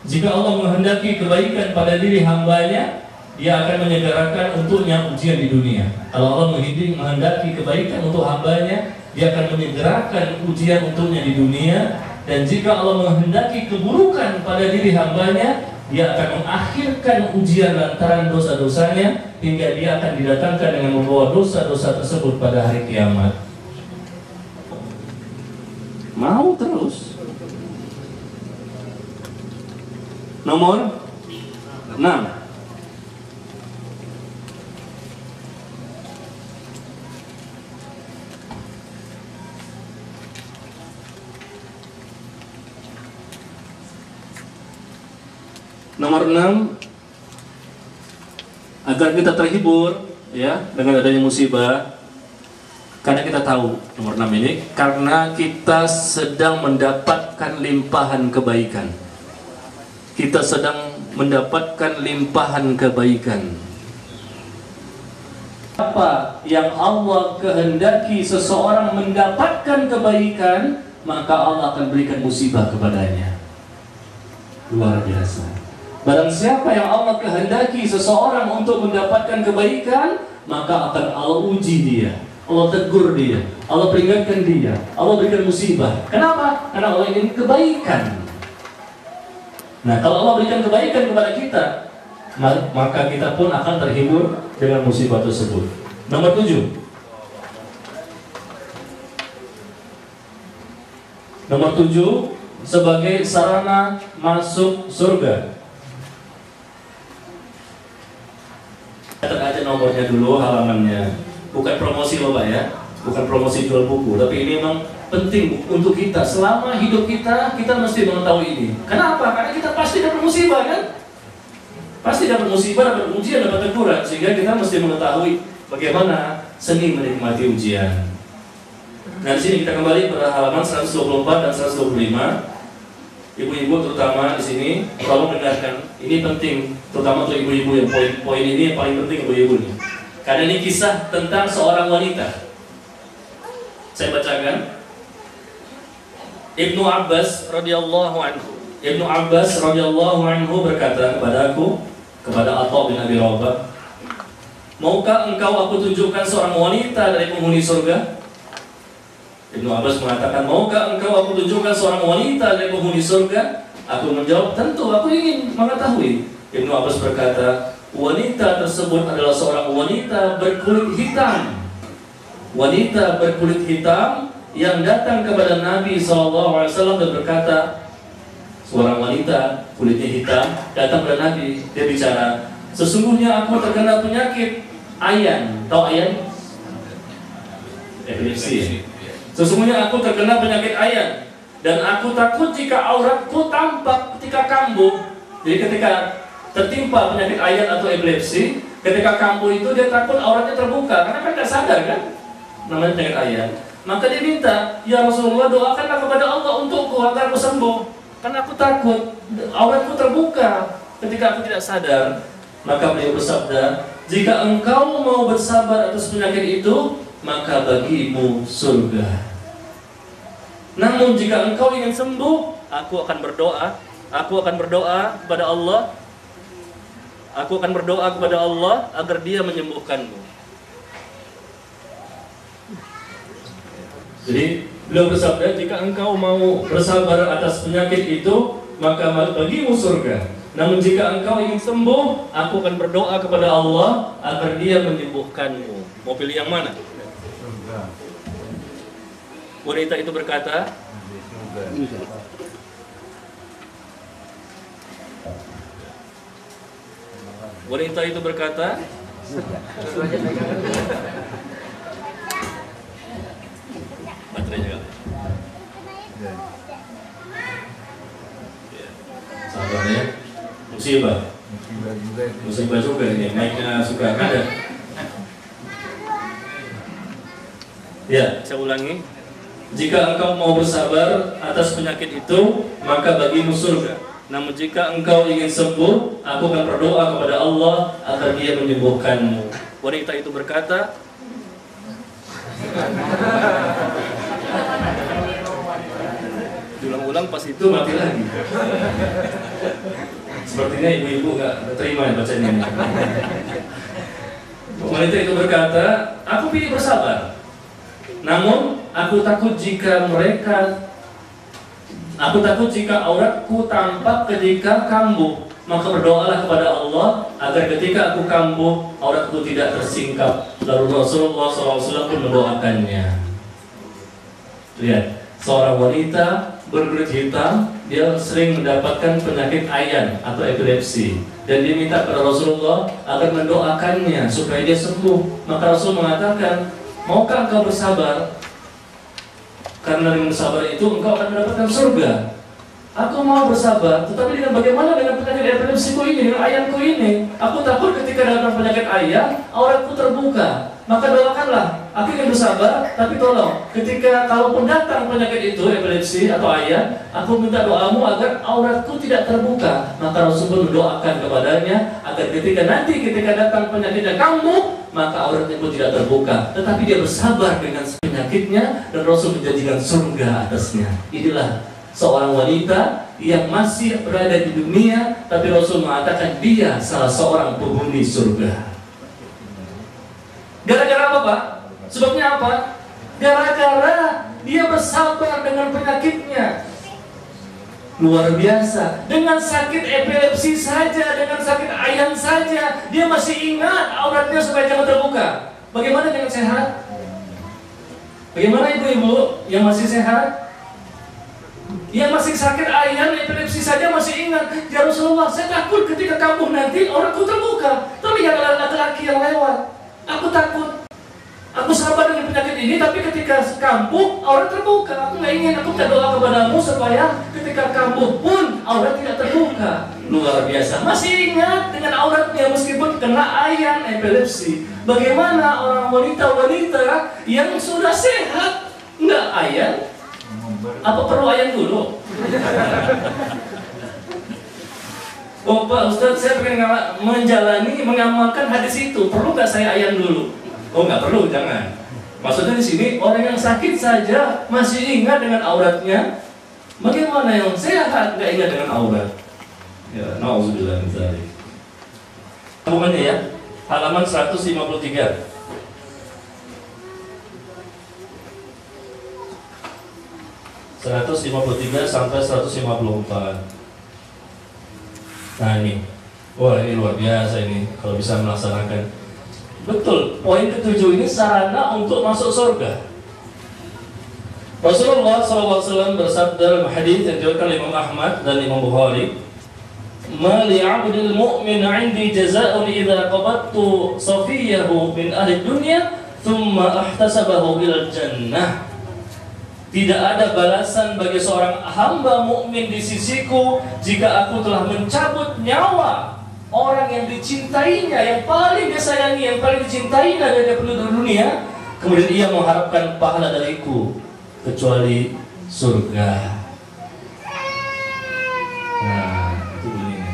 jika Allah menghendaki kebaikan pada diri hambanya, Dia akan menyegerakan untuknya ujian di dunia. Kalau Allah menghendaki kebaikan untuk hambanya, Dia akan menyegerakan ujian untuknya di dunia. Dan jika Allah menghendaki keburukan pada diri hambanya, Dia akan mengakhirkan ujian lantaran dosa-dosanya, hingga Dia akan didatangkan dengan membawa dosa-dosa tersebut pada hari kiamat. Mau terus. Nomor 6. Nomor 6, agar kita terhibur ya dengan adanya musibah, karena kita tahu nomor 6 ini karena kita sedang mendapatkan limpahan kebaikan. Kita sedang mendapatkan limpahan kebaikan. Apa yang Allah kehendaki seseorang mendapatkan kebaikan, maka Allah akan berikan musibah kepadanya. Luar biasa. Barang siapa yang Allah kehendaki seseorang untuk mendapatkan kebaikan, maka akan Allah uji dia, Allah tegur dia, Allah peringatkan dia, Allah berikan musibah. Kenapa? Karena Allah ingin kebaikan. Nah, kalau Allah berikan kebaikan kepada kita, maka kita pun akan terhibur dengan musibah tersebut. Nomor 7. Nomor 7, sebagai sarana masuk surga. Catat aja nomornya dulu, halamannya. Bukan promosi Bapak ya, bukan promosi jual buku, tapi ini memang penting untuk kita. Selama hidup kita mesti mengetahui ini. Kenapa? Karena kita pasti dapat musibah kan? Pasti dapat musibah, dapat ujian, dapat teguran. Sehingga kita mesti mengetahui bagaimana seni menikmati ujian. Nah, di sini kita kembali pada halaman 124 dan 125. Ibu-ibu terutama di sini, tolong dengarkan. Ini penting, terutama untuk ibu-ibu yang poin ini yang paling penting ibu-ibu nih. Karena ini kisah tentang seorang wanita. Saya bacakan. Ibnu Abbas radhiyallahu anhu berkata kepada Atha bin Abi Rabah, maukah engkau aku tunjukkan seorang wanita dari penghuni surga? Ibnu Abbas mengatakan, maukah engkau aku tunjukkan seorang wanita dari penghuni surga? Aku menjawab, tentu, aku ingin mengetahui. Ibnu Abbas berkata, wanita tersebut adalah seorang wanita berkulit hitam. Wanita berkulit hitam yang datang kepada Nabi SAW dan berkata, seorang wanita kulitnya hitam datang kepada Nabi. Dia bicara, sesungguhnya aku terkena penyakit ayan. Tahu ayan? Epilepsi ya? Sesungguhnya aku terkena penyakit ayan, dan aku takut jika auratku tampak ketika kambuh. Jadi ketika tertimpa penyakit ayan atau epilepsi, ketika kambuh itu dia takut auratnya terbuka, karena kan nggak sadar kan, namanya penyakit ayan. Maka dia minta, ya Rasulullah, doakanlah kepada Allah untukku agar aku sembuh, karena aku takut auratku terbuka ketika aku tidak sadar. Maka beliau bersabda, jika engkau mau bersabar atas penyakit itu, maka bagimu surga. Namun jika engkau ingin sembuh, aku akan berdoa kepada Allah. Aku akan berdoa kepada Allah agar Dia menyembuhkanmu. Jadi beliau bersabda, jika engkau mau bersabar atas penyakit itu, maka bagimu surga. Namun jika engkau ingin sembuh, aku akan berdoa kepada Allah agar Dia menyembuhkanmu. Mau pilih yang mana? Wanita itu berkata, baterai juga. Sabarnya musibah juga ini, mic-nya suka ada. Ya, saya ulangi. Jika engkau mau bersabar atas penyakit itu, maka bagimu surga. Namun jika engkau ingin sembuh, aku akan berdoa kepada Allah agar Dia menyembuhkanmu. Wanita itu berkata, diulang-ulang pas itu mati lagi. Sepertinya ibu-ibu nggak terima bacanya ini. Wanita itu berkata, aku pilih bersabar. Namun aku takut jika auratku tampak ketika kambuh. Maka berdoalah kepada Allah agar ketika aku kambuh, auratku tidak tersingkap. Lalu Rasulullah SAW pun mendoakannya. Lihat, seorang wanita berkulit hitam, dia sering mendapatkan penyakit ayan atau epilepsi, dan dia minta kepada Rasulullah agar mendoakannya supaya dia sembuh. Maka Rasul mengatakan, maukah engkau bersabar? Karena dengan bersabar itu engkau akan mendapatkan surga. Aku mau bersabar, tetapi dengan bagaimana dengan penyakit epilepsiku ini, dengan ayanku ini? Aku takut ketika datang penyakit ayan, auratku terbuka. Maka doakanlah, aku ingin bersabar, tapi tolong, ketika kalaupun datang penyakit itu, epilepsi atau ayan, aku minta doamu agar auratku tidak terbuka. Maka Rasul pun mendoakan kepadanya agar ketika datang penyakitnya kambuh, maka auratnya pun tidak terbuka. Tetapi dia bersabar dengan penyakitnya, dan Rasul menjanjikan surga atasnya. Inilah seorang wanita yang masih berada di dunia, tapi Rasul mengatakan dia salah seorang penghuni surga. Gara-gara apa, Pak? Sebabnya apa? Gara-gara dia bersabar dengan penyakitnya. Luar biasa. Dengan sakit epilepsi saja, dengan sakit ayan saja, dia masih ingat auratnya supaya jangan terbuka. Bagaimana dengan sehat? Bagaimana ibu-ibu yang masih sehat? Yang masih sakit ayan, epilepsi saja masih ingat, ya Rasulullah, saya takut ketika kambuh nanti auratku terbuka. Terlihat laki-laki yang lewat. Aku takut. Aku sabar dengan penyakit ini, tapi ketika kambuh aurat terbuka. Aku nggak ingin. Aku minta doa kepadamu supaya ketika kambuh pun aurat tidak terbuka. Luar biasa. Masih ingat dengan auratnya meskipun kena ayan, epilepsi. Bagaimana orang wanita-wanita yang sudah sehat nggak ayan? Apa perlu ayan dulu? Oh Pak Ustadz, saya pengen mengamalkan hadis itu. Perlu nggak saya ayan dulu? Oh nggak perlu, jangan. Maksudnya di sini orang yang sakit saja masih ingat dengan auratnya. Bagaimana yang sehat nggak ingat dengan aurat? Ya, nauzubillah min dzalik. Hubungannya ya, halaman 153. 153 sampai 154. Nah ini, wah ini luar biasa ini kalau bisa melaksanakan. Betul, poin ke-7 ini sarana untuk masuk surga. Rasulullah SAW bersabda dalam hadis yang diriwayatkan oleh Imam Ahmad dan Imam Bukhari, "Ma li'abdil mu'min 'indi jazaa'un idza qabattu safiyahu min ahli dunya thumma ahtasabahu ila jannah." tidak ada balasan bagi seorang hamba mukmin di sisiku jika aku telah mencabut nyawa orang yang dicintainya, yang paling disayangi, yang paling dicintainya dari penduduk dunia, kemudian ia mengharapkan pahala dariku kecuali surga. Nah, itu bunyinya.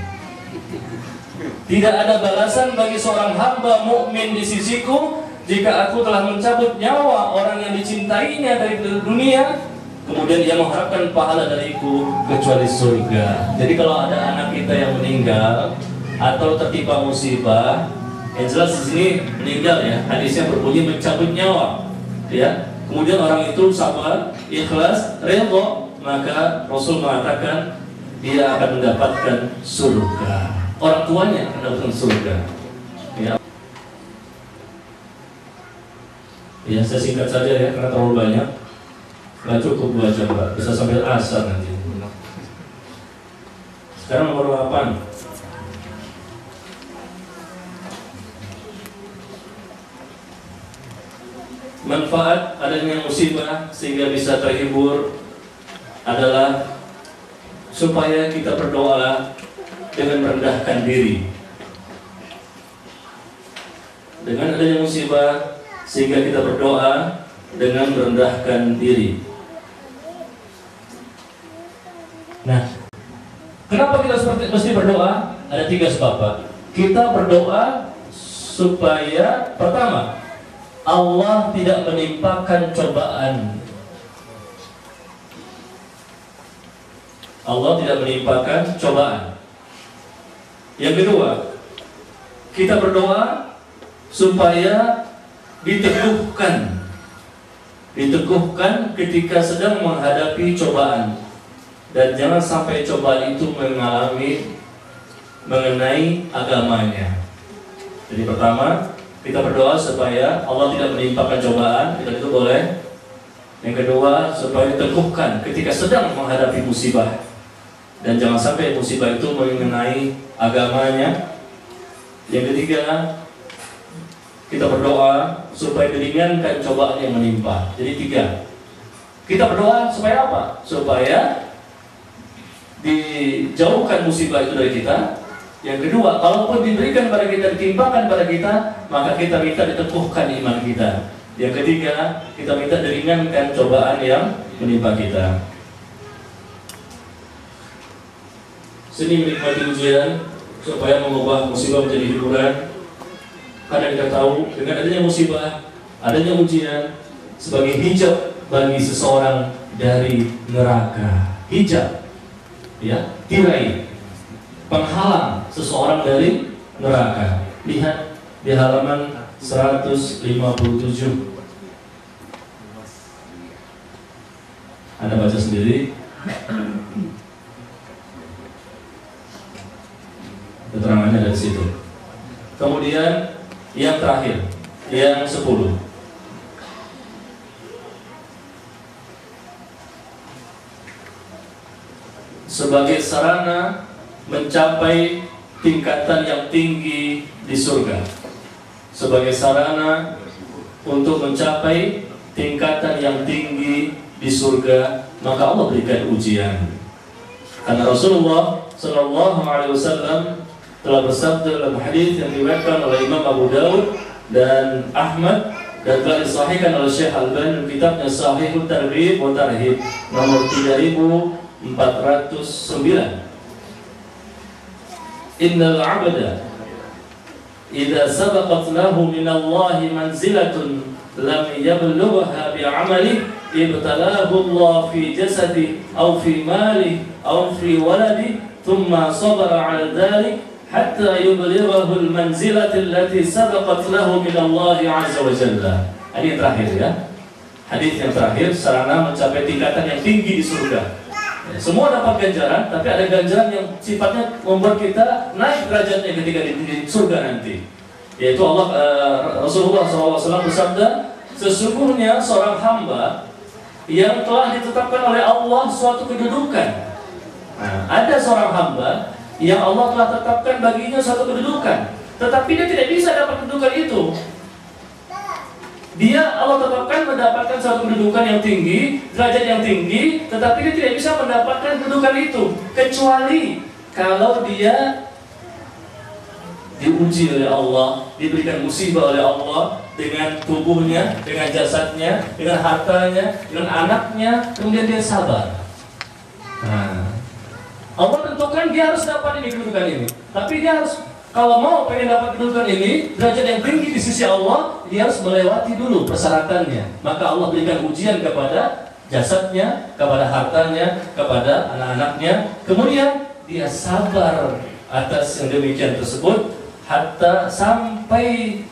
Tidak ada balasan bagi seorang hamba mukmin di sisiku jika aku telah mencabut nyawa orang yang dicintainya dari dunia, kemudian ia mengharapkan pahala dariku kecuali surga. Jadi kalau ada anak kita yang meninggal atau tertimpa musibah, yang jelas di sini meninggal ya, hadisnya berbunyi mencabut nyawa, ya. Kemudian orang itu sabar, ikhlas, redha, maka Rasul mengatakan dia akan mendapatkan surga. Orang tuanya akan mendapatkan surga. Ya. Ya, saya singkat saja ya, karena terlalu banyak. Nggak cukup 2 jam, Pak. Bisa sambil asar nanti. Sekarang nomor 8. Manfaat adanya musibah sehingga bisa terhibur adalah supaya kita berdoa dengan merendahkan diri. Dengan adanya musibah sehingga kita berdoa dengan merendahkan diri. Nah, kenapa kita mesti berdoa? Ada 3 sebab, Pak. Kita berdoa supaya pertama, Allah tidak menimpakan cobaan. Allah tidak menimpakan cobaan. Yang kedua, kita berdoa supaya diteguhkan ketika sedang menghadapi cobaan, dan jangan sampai cobaan itu mengenai agamanya. Jadi pertama, kita berdoa supaya Allah tidak menimpakan cobaan, itu boleh. Yang kedua, supaya diteguhkan ketika sedang menghadapi musibah, dan jangan sampai musibah itu mengenai agamanya. Yang ketiga, kita berdoa supaya diringankan cobaan yang menimpa. Jadi 3. Kita berdoa supaya apa? Supaya dijauhkan musibah itu dari kita. Yang kedua, kalaupun diberikan pada kita, ditimpakan pada kita, maka kita minta diteguhkan iman kita. Yang ketiga, kita minta diringankan cobaan yang menimpa kita. Seni menikmati ujian supaya mengubah musibah menjadi hiburan. Karena kita tahu dengan adanya musibah, adanya ujian sebagai hijab bagi seseorang dari neraka. Hijab, ya, tirai, penghalang seseorang dari neraka. Lihat di halaman 157. Anda baca sendiri. Keterangannya dari situ. Kemudian yang terakhir, yang 10. Sebagai sarana mencapai tingkatan yang tinggi di surga. Sebagai sarana untuk mencapai tingkatan yang tinggi di surga, maka Allah berikan ujian. Karena Rasulullah Sallallahu Alaihi Wasallam telah bersabda dalam hadis yang diriwayatkan oleh Imam Abu Daud dan Ahmad, dan telah disahihkan oleh Syekh Al-Albani dalam kitabnya Sahihut Targhib wa Tarhib nomor 3409. Innal 'abda idza sabaqat lahu min Allah manzilatun lam yablugha bi'amalihi ibtalahu Allah fi jasadihi aw fi malihi aw fi waladihi thumma sabara 'ala dhalik hatta yubalighahu al-manzilati allati sabaqat lahu min Allah 'azza wa jalla. Hadis terakhir ya. Hadis yang terakhir, sarana mencapai tingkatan yang tinggi di surga. Semua dapat ganjaran, tapi ada ganjaran yang sifatnya membuat kita naik derajatnya ketika di surga nanti. Yaitu Rasulullah SAW bersabda, sesungguhnya seorang hamba yang telah ditetapkan oleh Allah suatu kedudukan. Nah, ada seorang hamba yang Allah telah tetapkan baginya suatu kedudukan, tetapi dia tidak bisa dapat kedudukan itu. Dia Allah tetapkan mendapatkan suatu kedudukan yang tinggi, derajat yang tinggi, tetapi dia tidak bisa mendapatkan kedudukan itu kecuali kalau dia diuji oleh Allah, diberikan musibah oleh Allah dengan tubuhnya, dengan jasadnya, dengan hartanya, dengan anaknya, kemudian dia sabar. Nah, Allah tentukan dia harus dapat ini kedudukan ini, tapi dia harus, kalau mau pengen dapat kedudukan ini, derajat yang tinggi di sisi Allah, dia harus melewati dulu persyaratannya. Maka Allah berikan ujian kepada jasadnya, kepada hartanya, kepada anak-anaknya. Kemudian dia sabar atas yang demikian tersebut, hatta sampai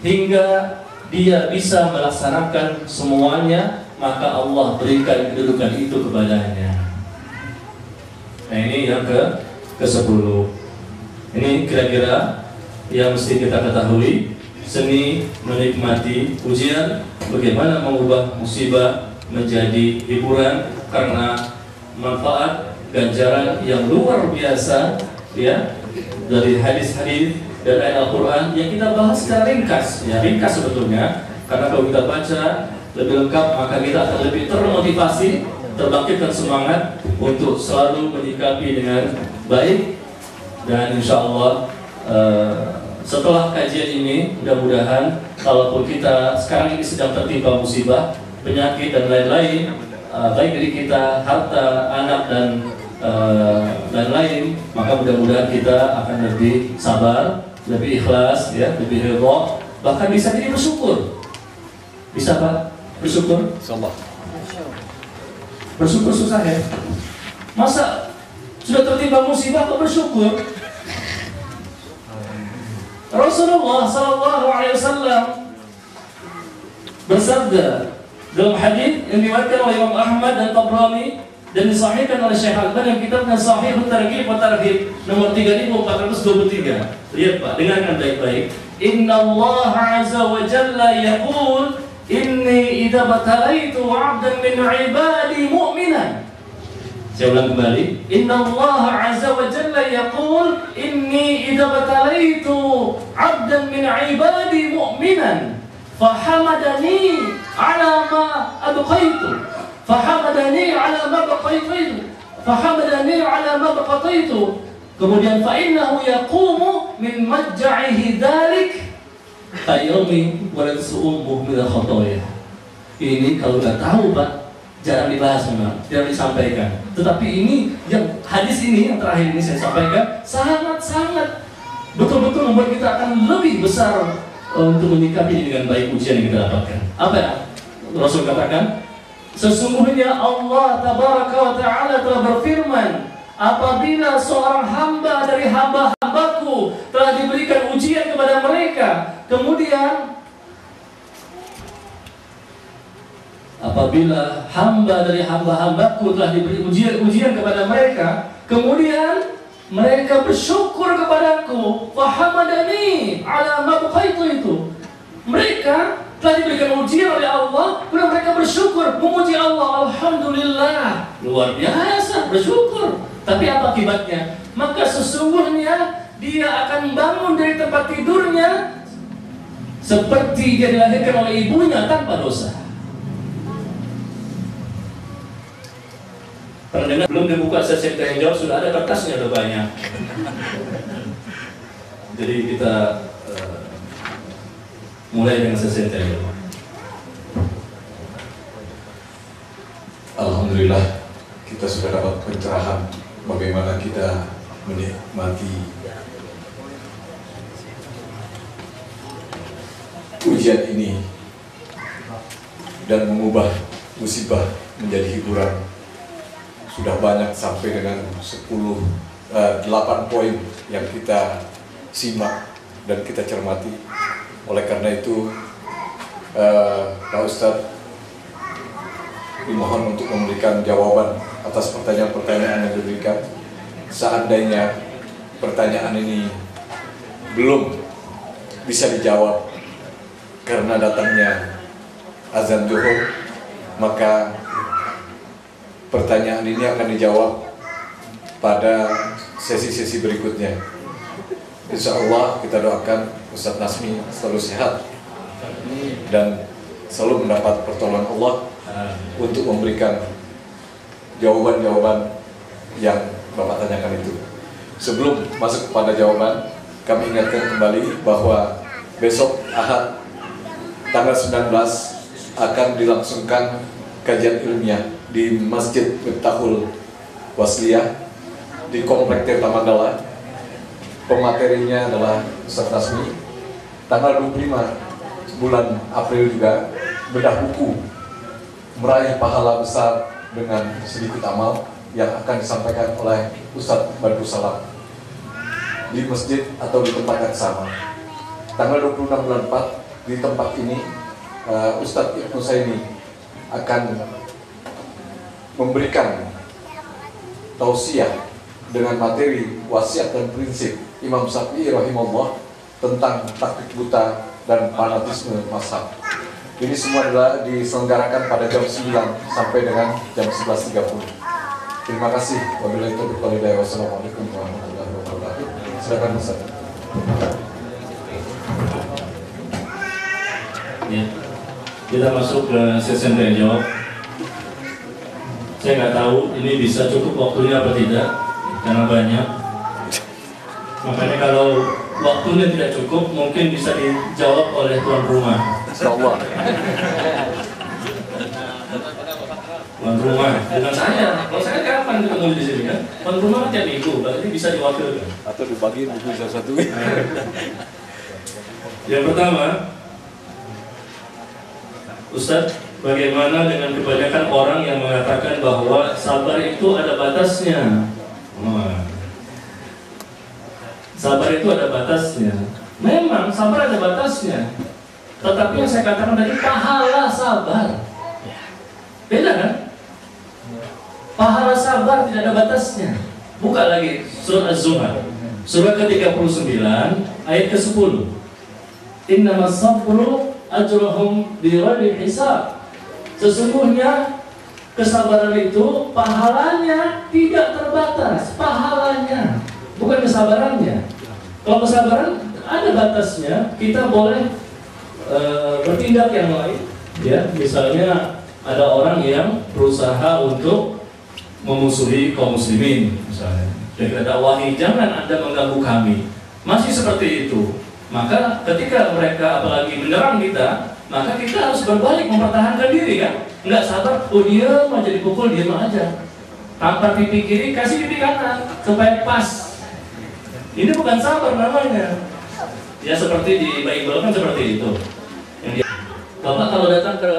hingga dia bisa melaksanakan semuanya, maka Allah berikan kedudukan itu kepadanya. Nah, ini yang ke-10. Ini kira-kira yang mesti kita ketahui, seni menikmati ujian, bagaimana mengubah musibah menjadi hiburan karena manfaat ganjaran yang luar biasa, ya, dari hadis-hadis dan ayat Al-Quran yang kita bahas secara ringkas, ya, ringkas sebetulnya, karena kalau kita baca lebih lengkap maka kita akan lebih termotivasi, terbangkitkan semangat untuk selalu menyikapi dengan baik. Dan insya Allah setelah kajian ini, mudah-mudahan kalaupun kita sekarang ini sedang tertimpa musibah, penyakit dan lain-lain, baik dari kita, harta, anak dan lain-lain, maka mudah-mudahan kita akan lebih sabar, lebih ikhlas, ya, lebih ridha, bahkan bisa jadi bersyukur. Bisa Pak? Bersyukur? Insyaallah. Bersyukur susah ya? Masa sudah tertimpa musibah kok bersyukur? Rasulullah SAW bersabda dalam hadis yang diriwayatkan oleh Imam Ahmad dan Tabrani dan disahihkan oleh Syekh Al-Albani dalam kitabnya Shahihut Targhib wa Tarhib nomor 3423. Lihat Pak, dengarkan baik-baik. Inna Allah azza wa jalla yaqul inni idza batalaitu 'abdan min 'ibadi mu'minan. Saya ulang kembali. Inna Allah azza wa jalla yaqul inni idza batalaitu 'abdan min 'ibadi mu'minan fahamadani 'ala ma abqaitu fahamadani 'ala ma baqaitu fahamadani 'ala ma baqaitu. Kemudian fa innahu yaqumu min majja'ihi dzalik ayami wa yasummu min khotoya. Ini kalau nggak tahu Pak, jarang dibahas memang, jarang disampaikan. Tetapi ini yang hadis ini yang terakhir ini saya sampaikan sangat-sangat betul-betul membuat kita akan lebih besar untuk menyikapi dengan baik ujian yang kita dapatkan. Apa ya? Rasul katakan, sesungguhnya Allah Tabaraka wa Ta'ala telah berfirman, apabila seorang hamba dari hamba-hambaku telah diberikan ujian kepada mereka, kemudian apabila hamba dari hamba-hambaku telah diberi ujian kepada mereka, kemudian mereka bersyukur kepadaku, fahamadani ala ma baqaitu itu. Mereka telah diberikan ujian oleh Allah, kemudian mereka bersyukur, memuji Allah, alhamdulillah, luar biasa, bersyukur. Tapi apa akibatnya? Maka sesungguhnya dia akan bangun dari tempat tidurnya seperti dia dilahirkan oleh ibunya tanpa dosa. Pernah dengar? Belum dibuka sesi tanya jawab sudah ada kertasnya, ada banyak. Jadi kita mulai dengan sesi tanya jawab. Alhamdulillah kita sudah dapat pencerahan bagaimana kita menikmati ujian ini dan mengubah musibah menjadi hiburan. Sudah banyak sampai dengan 8 poin yang kita simak dan kita cermati. Oleh karena itu Pak Ustadz dimohon untuk memberikan jawaban atas pertanyaan-pertanyaan yang diberikan. Seandainya pertanyaan ini belum bisa dijawab karena datangnya azan zuhur, maka pertanyaan ini akan dijawab pada sesi-sesi berikutnya. Insya Allah kita doakan Ustadz Nasmi selalu sehat dan selalu mendapat pertolongan Allah untuk memberikan jawaban-jawaban yang Bapak tanyakan itu. Sebelum masuk kepada jawaban, kami ingatkan kembali bahwa besok Ahad tanggal 19 akan dilangsungkan kajian ilmiah di Masjid Miftahul Wasliyah di Komplek Tirta Mandala. Pematerinya adalah Ustaz Rasmi. Tanggal 25 bulan April juga bedah buku Meraih Pahala Besar dengan Sedikit Amal yang akan disampaikan oleh Ustadz Badrus Salam di masjid atau di tempat yang sama. Tanggal 26 bulan 4 di tempat ini Ustadz Ibnu Saini akan memberikan tausiah dengan materi wasiat dan prinsip Imam Syafi'i rahimahullah tentang taktik buta dan fanatisme mazhab. Ini semua adalah diselenggarakan pada jam 9 sampai dengan jam 11.30. Terima kasih. Wabillahi taufiq wal hidayah. Wassalamualaikum warahmatullahi wabarakatuh. Silakan Ustaz. Ya. Kita masuk ke sesi tanya jawab. Saya nggak tahu ini bisa cukup waktunya apa tidak, karena banyak. Makanya kalau waktunya tidak cukup, mungkin bisa dijawab oleh tuan rumah. Insyaallah. Tuan rumah dengan saya. Kalau saya kapan ketemu di sini kan? Tuan rumah kan tiap minggu, berarti bisa diwakilkan. Atau dibagi buku satu. Yang pertama, Ustadz, bagaimana dengan kebanyakan orang yang mengatakan bahwa sabar itu ada batasnya? Sabar itu ada batasnya. Memang sabar ada batasnya. Tetapi yang saya katakan tadi, pahala sabar beda kan? Pahala sabar tidak ada batasnya. Buka lagi surat Az-Zumar, surat ke-39 ayat ke-10. Innamas sabru ajruhum bighairi hisab. Sesungguhnya kesabaran itu pahalanya tidak terbatas. Pahalanya, bukan kesabarannya. Kalau kesabaran ada batasnya, kita boleh bertindak yang lain. Ya, misalnya ada orang yang berusaha untuk memusuhi kaum muslimin, misalnya. Dan kita dakwahi, jangan Anda mengganggu kami. Masih seperti itu. Maka ketika mereka apalagi menyerang kita, maka kita harus berbalik mempertahankan diri kan? Enggak sabar, oh diam aja dipukul, diam aja. Tampar pipi kiri, kasih pipi kanan supaya pas. Ini bukan sabar namanya. Ya seperti di Bible kan seperti itu. Bapak kalau datang ke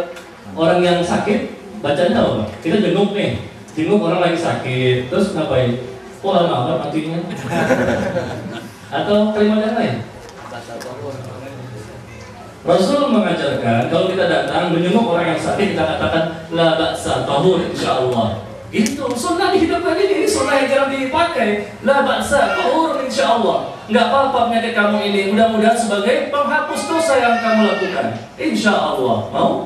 orang yang sakit, bacanya apa? Kita jenguk nih, jenguk orang lagi sakit, terus ngapain? Oh lama matinya. Atau kalimat yang lain? Rasul mengajarkan kalau kita datang menjenguk orang yang sakit, kita katakan la ba'sa tahur insyaallah. Itu sunnah dihidupkan ini sunnah yang jarang dipakai. La ba'sa tahur insyaallah. Enggak apa-apa penyakit kamu ini, mudah-mudahan sebagai penghapus dosa yang kamu lakukan. Insyaallah. Mau?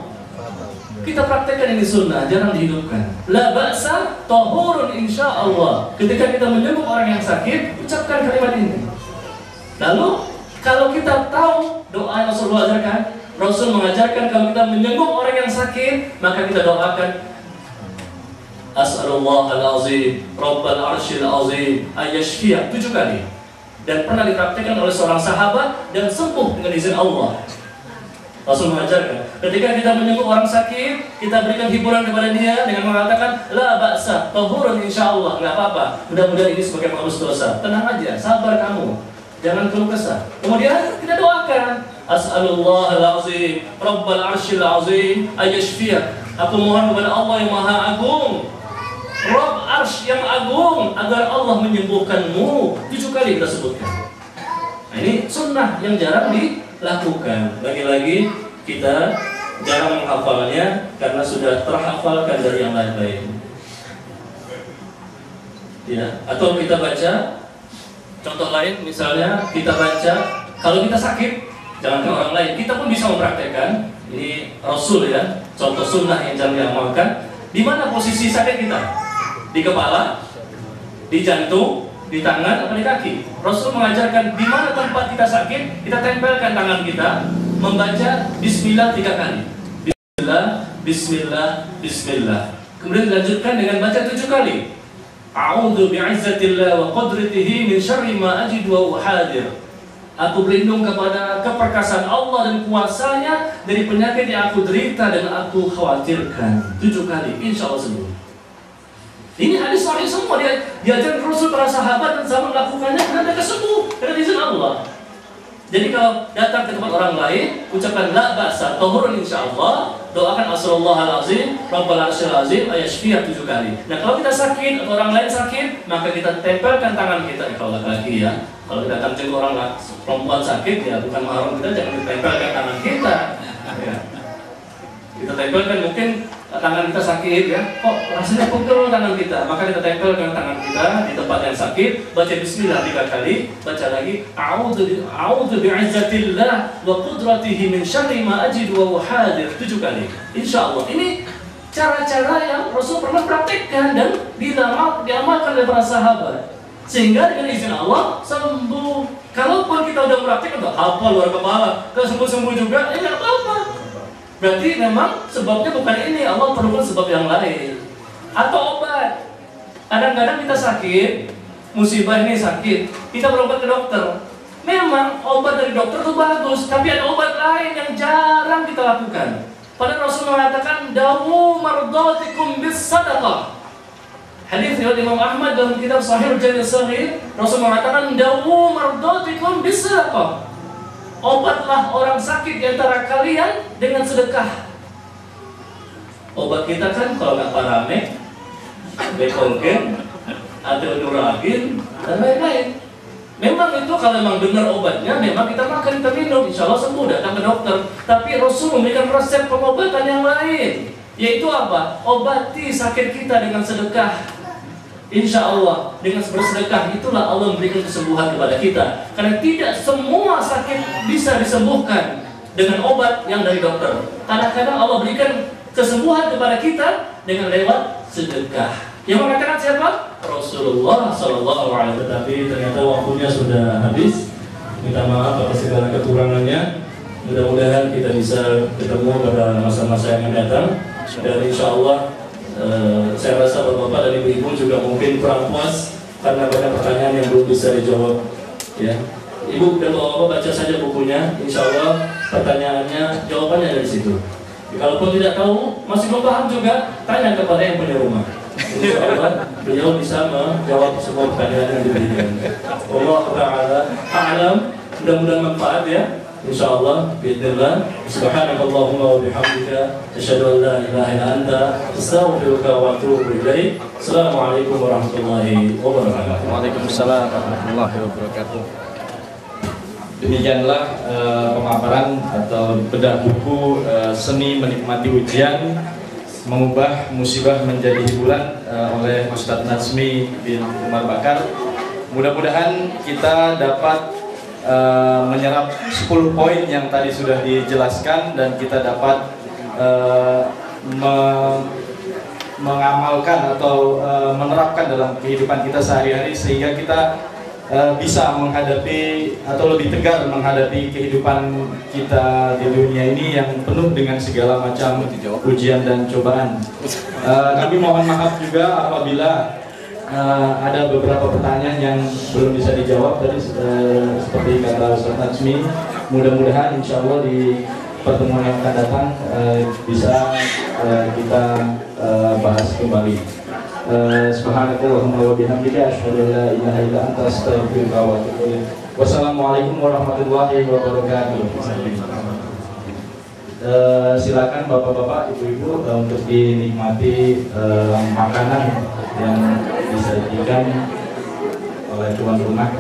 Kita praktekkan ini sunnah, jarang dihidupkan. La ba'sa tahurun insyaallah. Ketika kita menjenguk orang yang sakit, ucapkan kalimat ini. Lalu kalau kita tahu doa yang Rasulullah ajarkan, Rasul mengajarkan kalau kita menjenguk orang yang sakit, maka kita doakan As'alullah al-azim, Rabbal arshil azim, ayashfiyah 7 kali. Dan pernah dipraktikkan oleh seorang sahabat dan sembuh dengan izin Allah. Rasul mengajarkan, ketika kita menjenguk orang sakit, kita berikan hiburan kepada dia dengan mengatakan la ba'sa, tahurun insyaallah, enggak apa-apa. Mudah-mudahan ini sebagai penghapus dosa. Tenang aja, sabar kamu. Jangan keluh kesah. Kemudian kita doakan As'alullah al-azim, Rabbal arshil azim, ayashfiyah. Aku mohon kepada Allah yang Maha Agung, Rabb Arsh yang agung, agar Allah menyembuhkanmu. 7 kali kita sebutkan. Nah, ini sunnah yang jarang dilakukan. Lagi-lagi kita jarang menghafalnya karena sudah terhafalkan dari yang lain-lain. Ya, atau kita baca contoh lain, misalnya kita baca kalau kita sakit, jangan ke orang lain, kita pun bisa mempraktekkan. Ini Rasul ya, contoh sunnah yang jarang diamalkan. Di mana posisi sakit kita? Di kepala, di jantung, di tangan, atau di kaki? Rasul mengajarkan di mana tempat kita sakit, kita tempelkan tangan kita, membaca Bismillah 3 kali. Bismillah, Bismillah. Kemudian dilanjutkan dengan baca 7 kali. A'udzu bi'izzatillah wa qudratihi min syarri ma ajidu wa uhadir. Aku berlindung kepada keperkasaan Allah dan kuasanya dari penyakit yang aku derita dan aku khawatirkan. 7 kali, insya Allah sembuh. Ini hadis sahih semua, diajarkan Rasul para sahabat dan sahabat melakukannya karena mereka sembuh dengan izin Allah. Jadi kalau datang ke tempat orang lain, ucapkan la ba'sa, tahurun insyaallah, doakan astaghfirullahalazim, rabbal arsyil azim, ayashfiyah 7 kali. Nah, kalau kita sakit atau orang lain sakit, maka kita tempelkan tangan kita. Kalau laki-laki ya, kalau kita datang ke orang perempuan sakit ya bukan mahram kita, jangan ditempelkan tangan kita. Ya. Kita tempelkan, mungkin tangan kita sakit ya, kok rasanya pegel tangan kita, maka kita tempelkan tangan kita di tempat yang sakit, baca bismillah 3 kali, baca lagi a'udzu bi'izzatillah wa qudratihi min syarri ma ajidu wa uhadir 7 kali. Insyaallah ini cara-cara yang Rasul pernah praktikkan dan diamalkan oleh para sahabat, sehingga dengan izin Allah sembuh. Kalaupun kita udah praktik atau hafal luar kepala, kalau sembuh-sembuh juga, ya nggak apa-apa. Berarti memang sebabnya bukan ini, Allah perlukan sebab yang lain. Atau obat. Kadang-kadang kita sakit, musibah ini sakit, kita berobat ke dokter. Memang obat dari dokter itu bagus, tapi ada obat lain yang jarang kita lakukan. Padahal Rasul mengatakan, dawu mardatikum bis sadaqah. Hadis riwayat Imam Ahmad dalam kitab Sahih Jami' Shaghir, Rasul mengatakan, dawu mardatikum bis sadaqah. Obatlah orang sakit di antara kalian dengan sedekah. Obat kita kan kalau nggak Paramek, Bekonken, Adrenuragin, dan lain-lain. Memang itu kalau memang benar obatnya, memang kita makan, kita minum, insya Allah sembuh, datang ke dokter. Tapi Rasul memberikan resep pengobatan yang lain, yaitu apa? Obati sakit kita dengan sedekah. Insya Allah dengan bersedekah itulah Allah memberikan kesembuhan kepada kita. Karena tidak semua sakit bisa disembuhkan dengan obat yang dari dokter. Kadang-kadang Allah berikan kesembuhan kepada kita dengan lewat sedekah. Yang mengatakan siapa? Rasulullah SAW. Tetapi ternyata waktunya sudah habis. Minta maaf atas segala kekurangannya. Mudah-mudahan kita bisa ketemu pada masa-masa yang akan datang. Dan insya Allah saya rasa bapak-bapak dan ibu-ibu juga mungkin kurang puas karena banyak pertanyaan yang belum bisa dijawab. Ya, ibu dan bapak-bapak baca saja bukunya, insya Allah pertanyaannya, jawabannya dari situ. Kalaupun tidak tahu, masih belum paham juga, tanya kepada yang punya rumah. Insya Allah beliau bisa menjawab semua pertanyaan yang diberikan. Allah Ta'ala a'lam, mudah-mudahan manfaat ya. Insyaallah biidznillah. Subhanakallahumma wa bihamdika asyhadu an la ilaha illa anta astaghfiruka wa atubu ilaik. Assalamualaikum warahmatullahi wabarakatuh. Waalaikumsalam warahmatullahi wabarakatuh. Demikianlah pemaparan atau bedah buku Seni Menikmati Ujian Mengubah Musibah Menjadi Hiburan oleh Ustadz Nazmi bin Umar Bakar. Mudah-mudahan kita dapat menyerap 10 poin yang tadi sudah dijelaskan dan kita dapat mengamalkan atau menerapkan dalam kehidupan kita sehari-hari sehingga kita bisa menghadapi atau lebih tegar menghadapi kehidupan kita di dunia ini yang penuh dengan segala macam ujian dan cobaan. Kami mohon maaf juga apabila ada beberapa pertanyaan yang belum bisa dijawab tadi seperti kata Ustaz Nazmi. Mudah-mudahan insya Allah di pertemuan yang akan datang bisa kita bahas kembali. Subhanakallahumma wa bihamdika asyhadu an la ilaha illa anta astaghfiruka wa atubu ilaik. Wassalamualaikum warahmatullahi wabarakatuh. Silakan bapak-bapak, ibu-ibu untuk dinikmati makanan yang disajikan oleh tuan rumah.